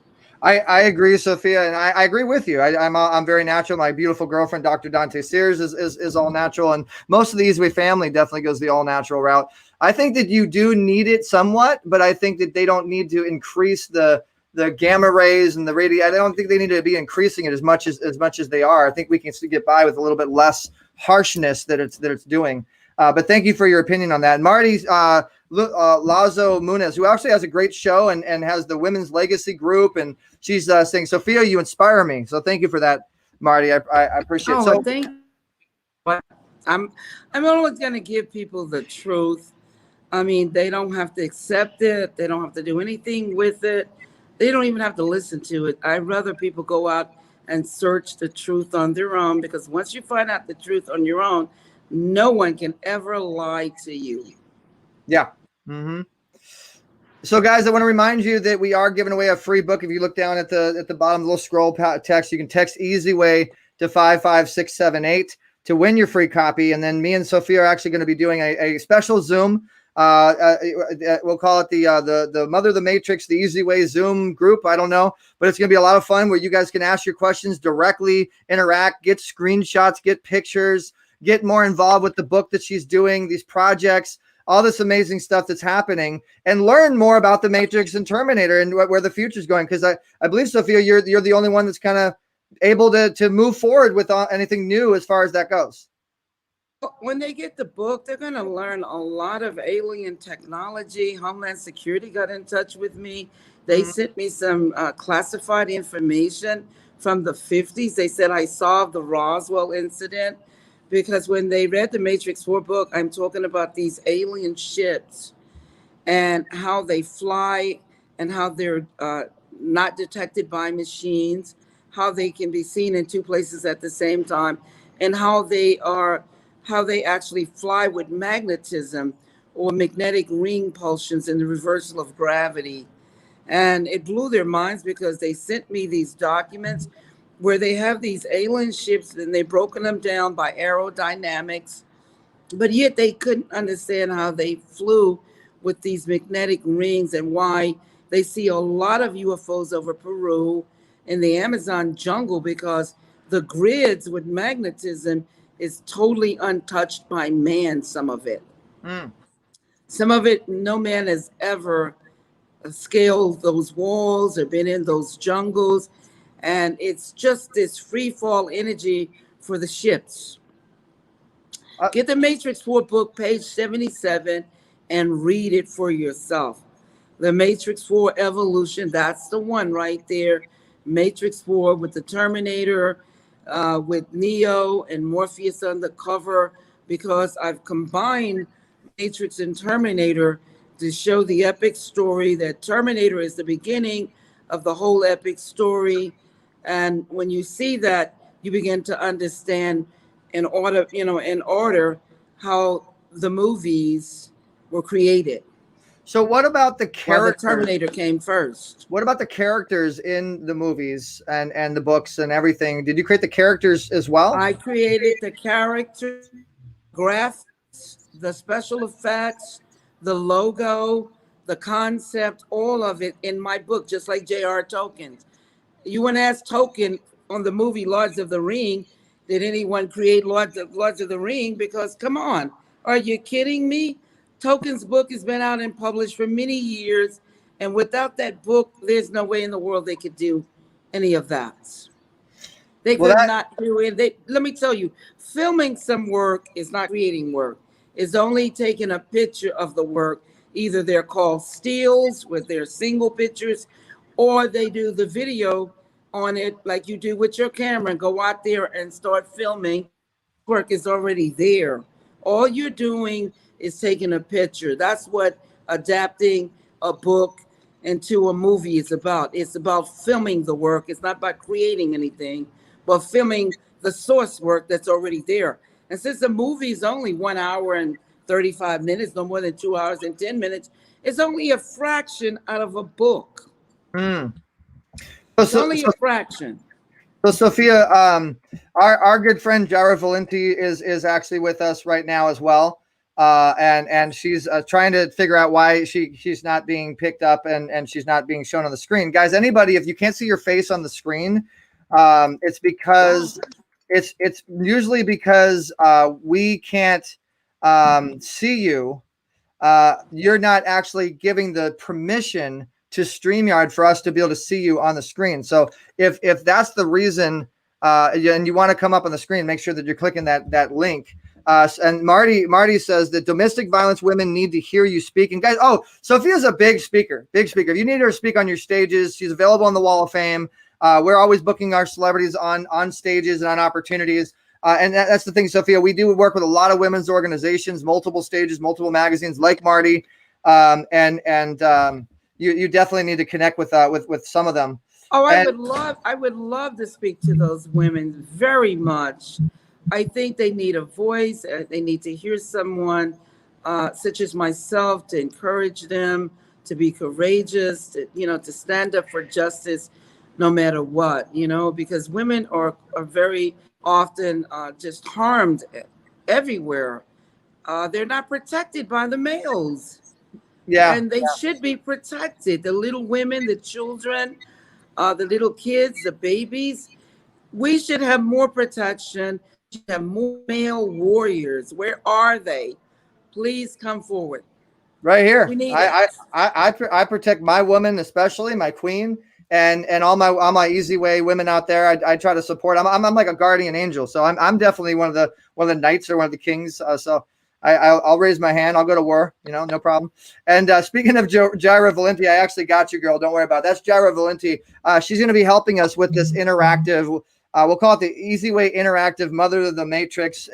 I agree, Sophia, and I agree with you. I'm very natural. My beautiful girlfriend, Dr. Dante Sears, is all natural, and most of the EZWAY family definitely goes the all natural route. I think that you do need it somewhat, but I think that they don't need to increase the gamma rays and the radio. I don't think they need to be increasing it as much as they are. I think we can still get by with a little bit less harshness that it's doing. But thank you for your opinion on that. And Marty Lazo Muniz, who actually has a great show and has the Women's Legacy group, and she's saying, Sophia, you inspire me. So thank you for that, Marty. I appreciate it. Oh, So thank you. But I'm always going to give people the truth. I mean, they don't have to accept it. They don't have to do anything with it. They don't even have to listen to it. I'd rather people go out and search the truth on their own, because once you find out the truth on your own, no one can ever lie to you. yeah. So, guys, I want to remind you that we are giving away a free book. If you look down at the bottom, the little scroll text, you can text EZWAY to 55678 to win your free copy. And then me and Sophia are actually going to be doing a special Zoom. We'll call it the Mother of the Matrix, the EZWAY Zoom group. I don't know, but it's going to be a lot of fun where you guys can ask your questions directly, interact, get screenshots, get pictures, get more involved with the book that she's doing, these projects, all this amazing stuff that's happening, and learn more about the Matrix and Terminator and where the future is going. Because I believe, Sophia, you're the only one that's kind of able to move forward with anything new as far as that goes. When they get the book, they're going to learn a lot of alien technology. Homeland Security got in touch with me. They sent me some classified information from the 50s. They said I solved the Roswell incident, because when they read the Matrix 4 book, I'm talking about these alien ships and how they fly and how they're not detected by machines, how they can be seen in two places at the same time, and how they actually fly with magnetism or magnetic ring pulsions in the reversal of gravity. And it blew their minds, because they sent me these documents where they have these alien ships and they've broken them down by aerodynamics, but yet they couldn't understand how they flew with these magnetic rings, and why they see a lot of UFOs over Peru in the Amazon jungle, because the grids with magnetism is totally untouched by man. Some of it, no man has ever scaled those walls or been in those jungles. And it's just this free fall energy for the ships. Get the Matrix 4 book, page 77, and read it for yourself. The Matrix 4 Evolution, that's the one right there. Matrix 4 with the Terminator, with Neo and Morpheus on the cover, because I've combined Matrix and Terminator to show the epic story that Terminator is the beginning of the whole epic story. And when you see that, you begin to understand in order how the movies were created. So what about the characters? The Terminator came first. What about the characters in the movies and the books and everything? Did you create the characters as well? I created the characters, graphics, the special effects, the logo, the concept, all of it in my book, just like J.R. Tolkien's. You wouldn't ask Tolkien on the movie Lords of the Ring, did anyone create Lords of the Ring? Because come on, are you kidding me? Tolkien's book has been out and published for many years, and without that book, there's no way in the world they could do any of that. They could not do it. Let me tell you, filming some work is not creating work. It's only taking a picture of the work. Either they're called stills, with their single pictures, or they do the video on it like you do with your camera and go out there and start filming. Work is already there. All you're doing is taking a picture. That's what adapting a book into a movie is about. It's about filming the work. It's not about creating anything, but filming the source work that's already there. And since the movie is only 1 hour and 35 minutes, no more than 2 hours and 10 minutes, it's only a fraction out of a book. It's only a fraction. So Sophia, our good friend Jara Valenti is actually with us right now as well. and she's trying to figure out why she's not being picked up and she's not being shown on the screen. Guys, anybody, if you can't see your face on the screen, it's because it's usually because we can't see you. You're not actually giving the permission to StreamYard for us to be able to see you on the screen. So if that's the reason, and you want to come up on the screen, make sure that you're clicking that link. And Marty says that domestic violence women need to hear you speak. And guys, Sophia's a big speaker. If you need her to speak on your stages, she's available on the Wall of Fame. We're always booking our celebrities on stages and on opportunities. And that's the thing, Sophia. We do work with a lot of women's organizations, multiple stages, multiple magazines, like Marty. You definitely need to connect with some of them. Oh, I would love to speak to those women very much. I think they need a voice. They need to hear someone such as myself to encourage them to be courageous, to stand up for justice no matter what, because women are very often just harmed everywhere. They're not protected by the males. Yeah. And they should be protected. The little women, the children, the little kids, the babies. We should have more protection. We should have more male warriors. Where are they? Please come forward. Right here. We need I protect my woman, especially my queen, and all my EZWAY women out there. I try to support. I'm like a guardian angel. So I'm definitely one of the knights or one of the kings. So I'll raise my hand. I'll go to war, no problem. And speaking of Jaira Valenti, I actually got you, girl. Don't worry about it. That's Jaira Valenti. She's going to be helping us with this interactive, we'll call it the EZWAY Interactive Mother of the Matrix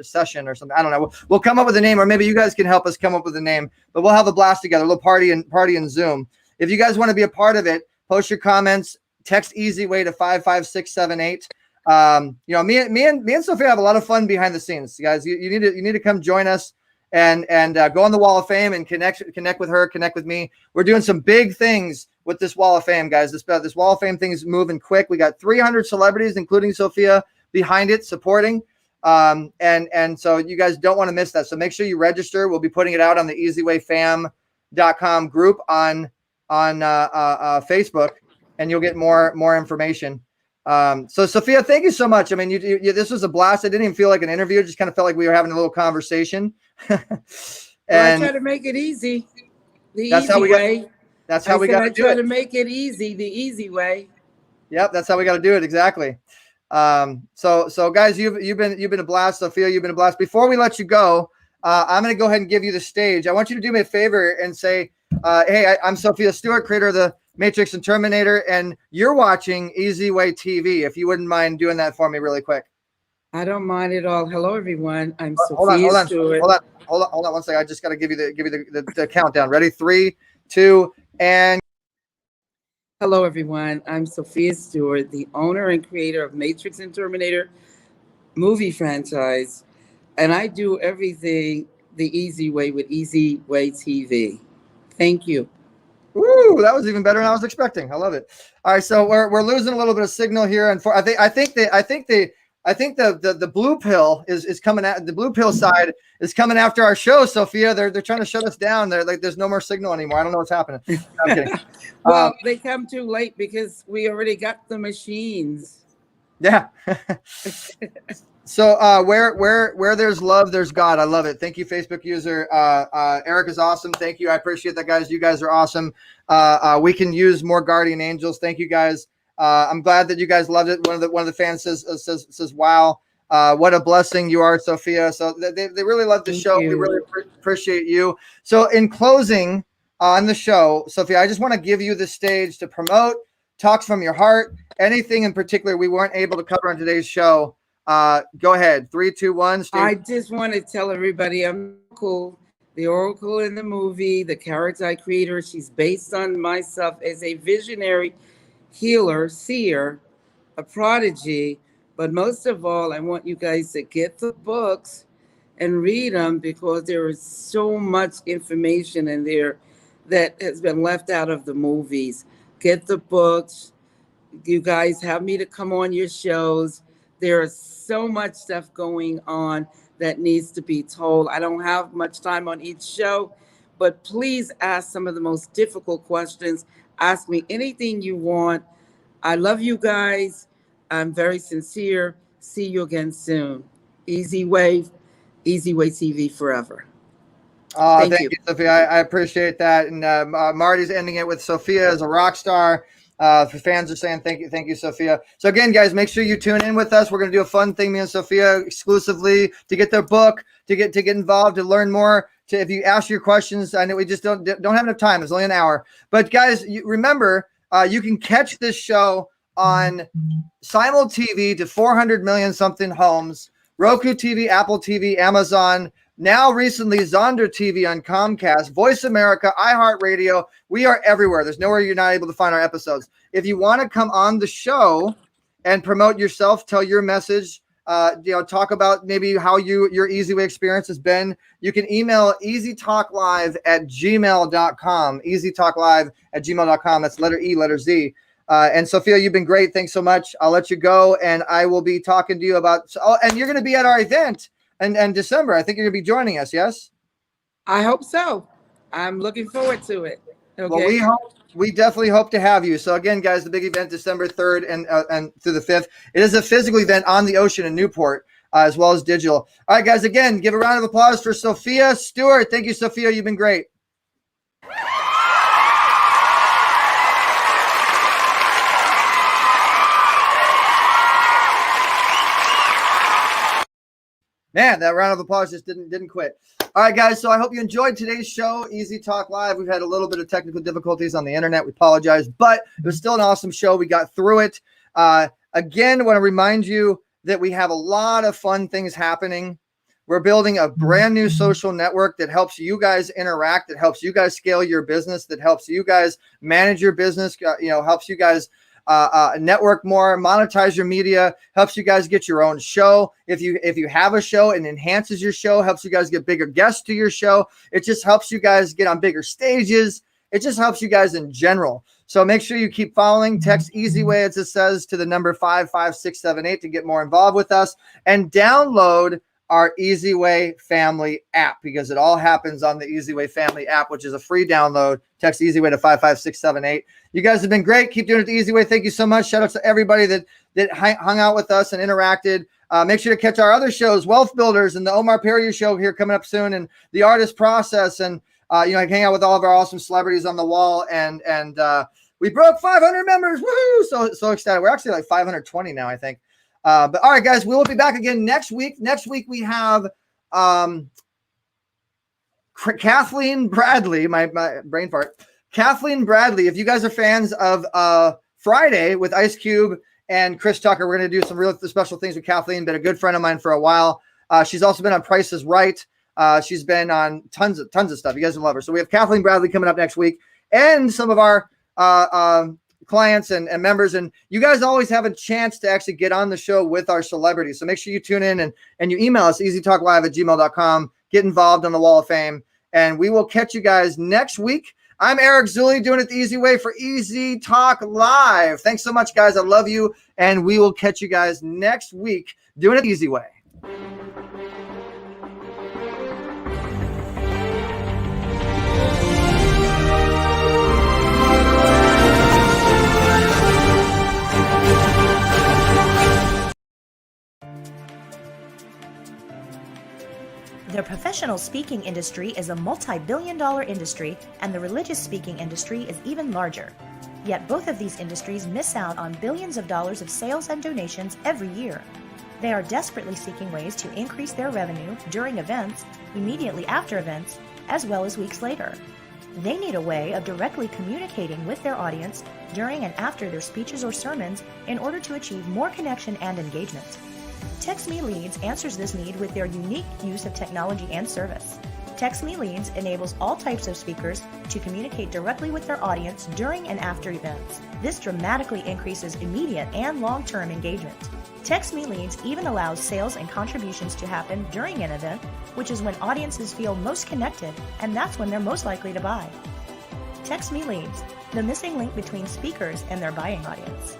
session or something. I don't know. We'll come up with a name, or maybe you guys can help us come up with a name. But we'll have a blast together, a little party in Zoom. If you guys want to be a part of it, post your comments, text EZWAY to 55678. Me and Sophia have a lot of fun behind the scenes, guys. You need to come join us and go on the Wall of Fame and connect with her, connect with me. We're doing some big things with this Wall of Fame, guys. This Wall of Fame thing is moving quick. We got 300 celebrities, including Sophia, behind it, supporting. And so you guys don't want to miss that. So make sure you register. We'll be putting it out on the EZWayFam.com group on Facebook, and you'll get more information. So Sophia, thank you so much. I mean, you this was a blast. I didn't even feel like an interview. It just kind of felt like we were having a little conversation. I try to make it easy. That's how we got to do it. I try to make it easy, the easy way. Yep, that's how we got to do it. Exactly. So guys, you've been a blast, Sophia. You've been a blast. Before we let you go, I'm going to go ahead and give you the stage. I want you to do me a favor and say, hey, I'm Sophia Stewart, creator of the Matrix and Terminator, and you're watching EZWAY TV. If you wouldn't mind doing that for me really quick. I don't mind at all. Hello, everyone. I'm Sophia Stewart. Hold on 1 second. I just got to give you the countdown. Ready? 3, 2, and. Hello, everyone. I'm Sophia Stewart, the owner and creator of Matrix and Terminator movie franchise, and I do everything the easy way with EZWAY TV. Thank you. Ooh, that was even better than I was expecting. I love it. All right, so we're losing a little bit of signal here, and I think the blue pill is coming at the blue pill side is coming after our show, Sophia. They're trying to shut us down. They're like, there's no more signal anymore. I don't know what's happening. I'm kidding. Well, they come too late because we already got the machines. Yeah. So where there's love, there's God. I love it. Thank you, Facebook user. Eric is awesome. Thank you. I appreciate that, guys. You guys are awesome. We can use more guardian angels. Thank you, guys. I'm glad that you guys loved it. One of the fans says, wow, what a blessing you are, Sophia. So they really love the show. We really appreciate you. So in closing on the show, Sophia, I just want to give you the stage to promote, talks from your heart, anything in particular we weren't able to cover on today's show. Go ahead. 3, 2, 1. Steve. I just want to tell everybody I'm cool. The Oracle in the movie, the character I created, she's based on myself as a visionary healer, seer, a prodigy. But most of all, I want you guys to get the books and read them, because there is so much information in there that has been left out of the movies. Get the books. You guys have me to come on your shows. There is so much stuff going on. that needs to be told. I don't have much time on each show, but please ask some of the most difficult questions. Ask me anything you want. I love you guys. I'm very sincere. See you again soon. EZWAY TV forever. Thank you, Sophia. I appreciate that. And Marty's ending it with Sophia as a rock star. Fans are saying thank you, Sophia. So again, guys, make sure you tune in with us. We're going to do a fun thing, me and Sophia, exclusively to get their book, to get involved, to learn more. If you ask your questions, I know we just don't have enough time. It's only an hour. But guys, remember, you can catch this show on Simul TV to 400 million something homes, Roku TV, Apple TV, Amazon. Now recently, Zonder TV on Comcast, Voice America, iHeartRadio. We are everywhere. There's nowhere you're not able to find our episodes. If you want to come on the show and promote yourself, tell your message, talk about maybe how your EZWAY experience has been, you can email easytalklive@gmail.com, easytalklive@gmail.com. That's letter E, letter Z. And Sophia, you've been great. Thanks so much. I'll let you go, and I will be talking to you about. And you're going to be at our event. And December, I think you're going to be joining us, yes? I hope so. I'm looking forward to it. Okay. Well, we definitely hope to have you. So again, guys, the big event, December 3rd and through the 5th. It is a physical event on the ocean in Newport, as well as digital. All right, guys, again, give a round of applause for Sophia Stewart. Thank you, Sophia. You've been great. Man, that round of applause just didn't quit. All right, guys, so I hope you enjoyed today's show, Easy Talk Live. We've had a little bit of technical difficulties on the internet. We apologize, but it was still an awesome show. We got through it. Again, I want to remind you that we have a lot of fun things happening. We're building a brand new social network that helps you guys interact, that helps you guys scale your business, that helps you guys manage your business, helps you guys network more, monetize your media, helps you guys get your own show. If you have a show, it enhances your show, helps you guys get bigger guests to your show. It just helps you guys get on bigger stages. It just helps you guys in general. So make sure you keep following. Text EZWAY, as it says, to the number 55678 to get more involved with us, and download our EZWAY family app, because it all happens on the EZWAY family app, which is a free download. Text EZWAY to 55678. You guys have been great. Keep doing it the easy way. Thank you so much. Shout out to everybody that hung out with us and interacted. Make sure to catch our other shows, Wealth Builders and the Omar Perrier show here coming up soon, and the Artist Process, and hang out with all of our awesome celebrities on the wall. And we broke 500 members. Woohoo! So excited. We're actually like 520 now, I think. But all right, guys, we will be back again next week. Next week we have Kathleen Bradley, my brain fart. Kathleen Bradley. If you guys are fans of Friday with Ice Cube and Chris Tucker, we're going to do some real special things with Kathleen. Been a good friend of mine for a while. She's also been on Price is Right. She's been on tons of stuff. You guys will love her. So we have Kathleen Bradley coming up next week, and some of our clients and members, and you guys always have a chance to actually get on the show with our celebrities. So make sure you tune in and you email us, easytalklive@gmail.com. Get involved on the Wall of Fame, and we will catch you guys next week. I'm Eric Zuley, doing it the easy way for Easy Talk Live. Thanks so much, guys. I love you, and we will catch you guys next week doing it the easy way. The professional speaking industry is a multi-billion-dollar industry, and the religious speaking industry is even larger. Yet both of these industries miss out on billions of dollars of sales and donations every year. They are desperately seeking ways to increase their revenue during events, immediately after events, as well as weeks later. They need a way of directly communicating with their audience during and after their speeches or sermons in order to achieve more connection and engagement. Text Me Leads answers this need with their unique use of technology and service. Text Me Leads enables all types of speakers to communicate directly with their audience during and after events. This dramatically increases immediate and long-term engagement. Text Me Leads even allows sales and contributions to happen during an event, which is when audiences feel most connected, and that's when they're most likely to buy. Text Me Leads, the missing link between speakers and their buying audience.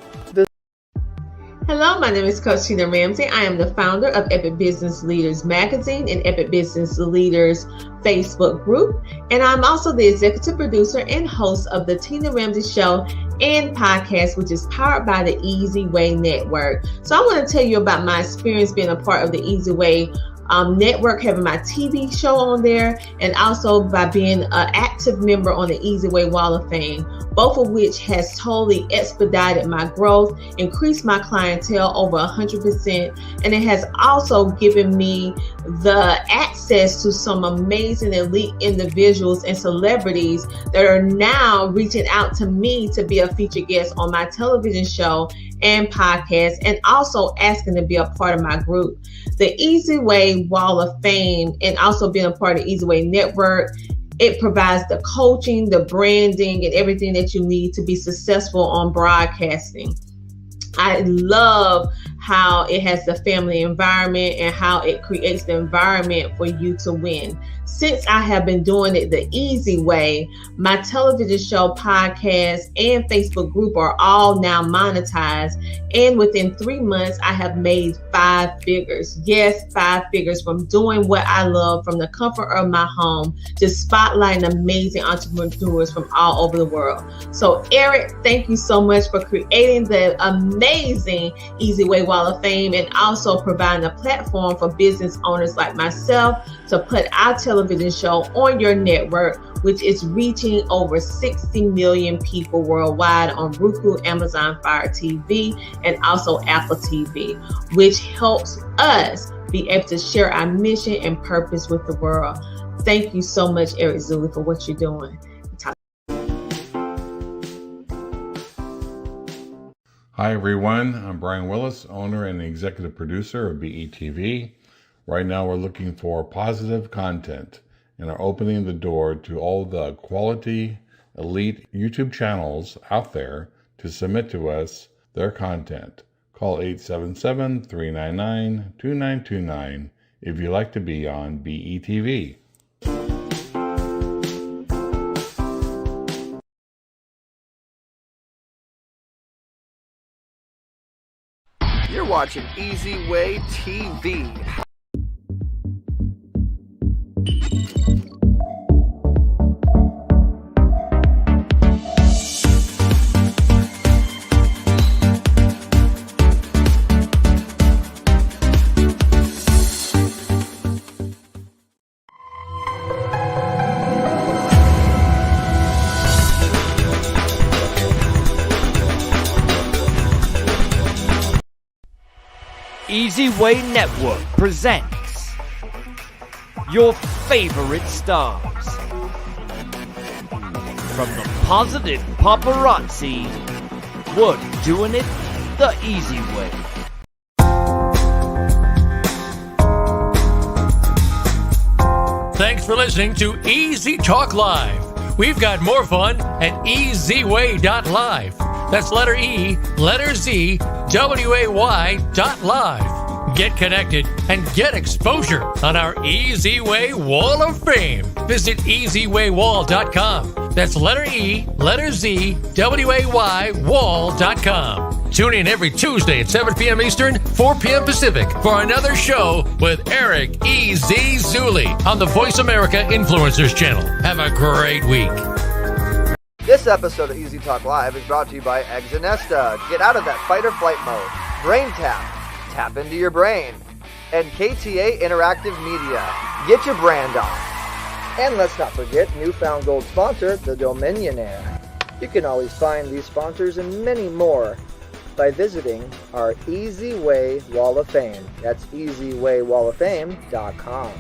Hello, my name is Coach Tina Ramsey. I am the founder of Epic Business Leaders Magazine and Epic Business Leaders Facebook group. And I'm also the executive producer and host of the Tina Ramsey Show and podcast, which is powered by the EZWAY Network. So I want to tell you about my experience being a part of the EZWAY network, having my TV show on there, and also by being an active member on the EZWAY Wall of Fame, both of which has totally expedited my growth, increased my clientele over 100%, and it has also given me the access to some amazing elite individuals and celebrities that are now reaching out to me to be a featured guest on my television show and podcast, and also asking to be a part of my group. The EZWAY Wall of Fame and also being a part of the EZWAY Network, it provides the coaching, the branding, and everything that you need to be successful on broadcasting. I love how it has the family environment and how it creates the environment for you to win. Since I have been doing it the easy way, my television show, podcast, and Facebook group are all now monetized. And within 3 months, I have made 5 figures. Yes, 5 figures from doing what I love from the comfort of my home, just spotlighting amazing entrepreneurs from all over the world. So Eric, thank you so much for creating the amazing EZWAY Wall of Fame and also providing a platform for business owners like myself to put our television show on your network, which is reaching over 60 million people worldwide on Roku, Amazon Fire TV, and also Apple TV, which helps us be able to share our mission and purpose with the world. Thank you so much, Eric Zuley, for what you're doing. Hi everyone, I'm Brian Willis, owner and executive producer of BETV. Right now we're looking for positive content and are opening the door to all the quality, elite YouTube channels out there to submit to us their content. Call 877-399-2929 if you'd like to be on BETV. You're watching EZWAY TV. EZWAY Network presents your favorite stars. From the positive paparazzi, we're doing it the easy way. Thanks for listening to Easy Talk Live. We've got more fun at EZWAY.live. That's letter E, letter Z, WAY.live. Get connected and get exposure on our EZWAY Wall of Fame. Visit EZWAYWall.com. That's letter E, letter Z, WAY Wall.com. Tune in every Tuesday at 7 p.m. Eastern, 4 p.m. Pacific for another show with Eric E.Z. Zuley on the Voice America Influencers Channel. Have a great week. This episode of Easy Talk Live is brought to you by Exonesta. Get out of that fight or flight mode. Brain Tap. Tap into your brain. And KTA Interactive Media. Get your brand on. And let's not forget newfound gold sponsor, the Dominionaire. You can always find these sponsors and many more by visiting our EZWAY Wall of Fame. That's EZWAYWallOfFame.com.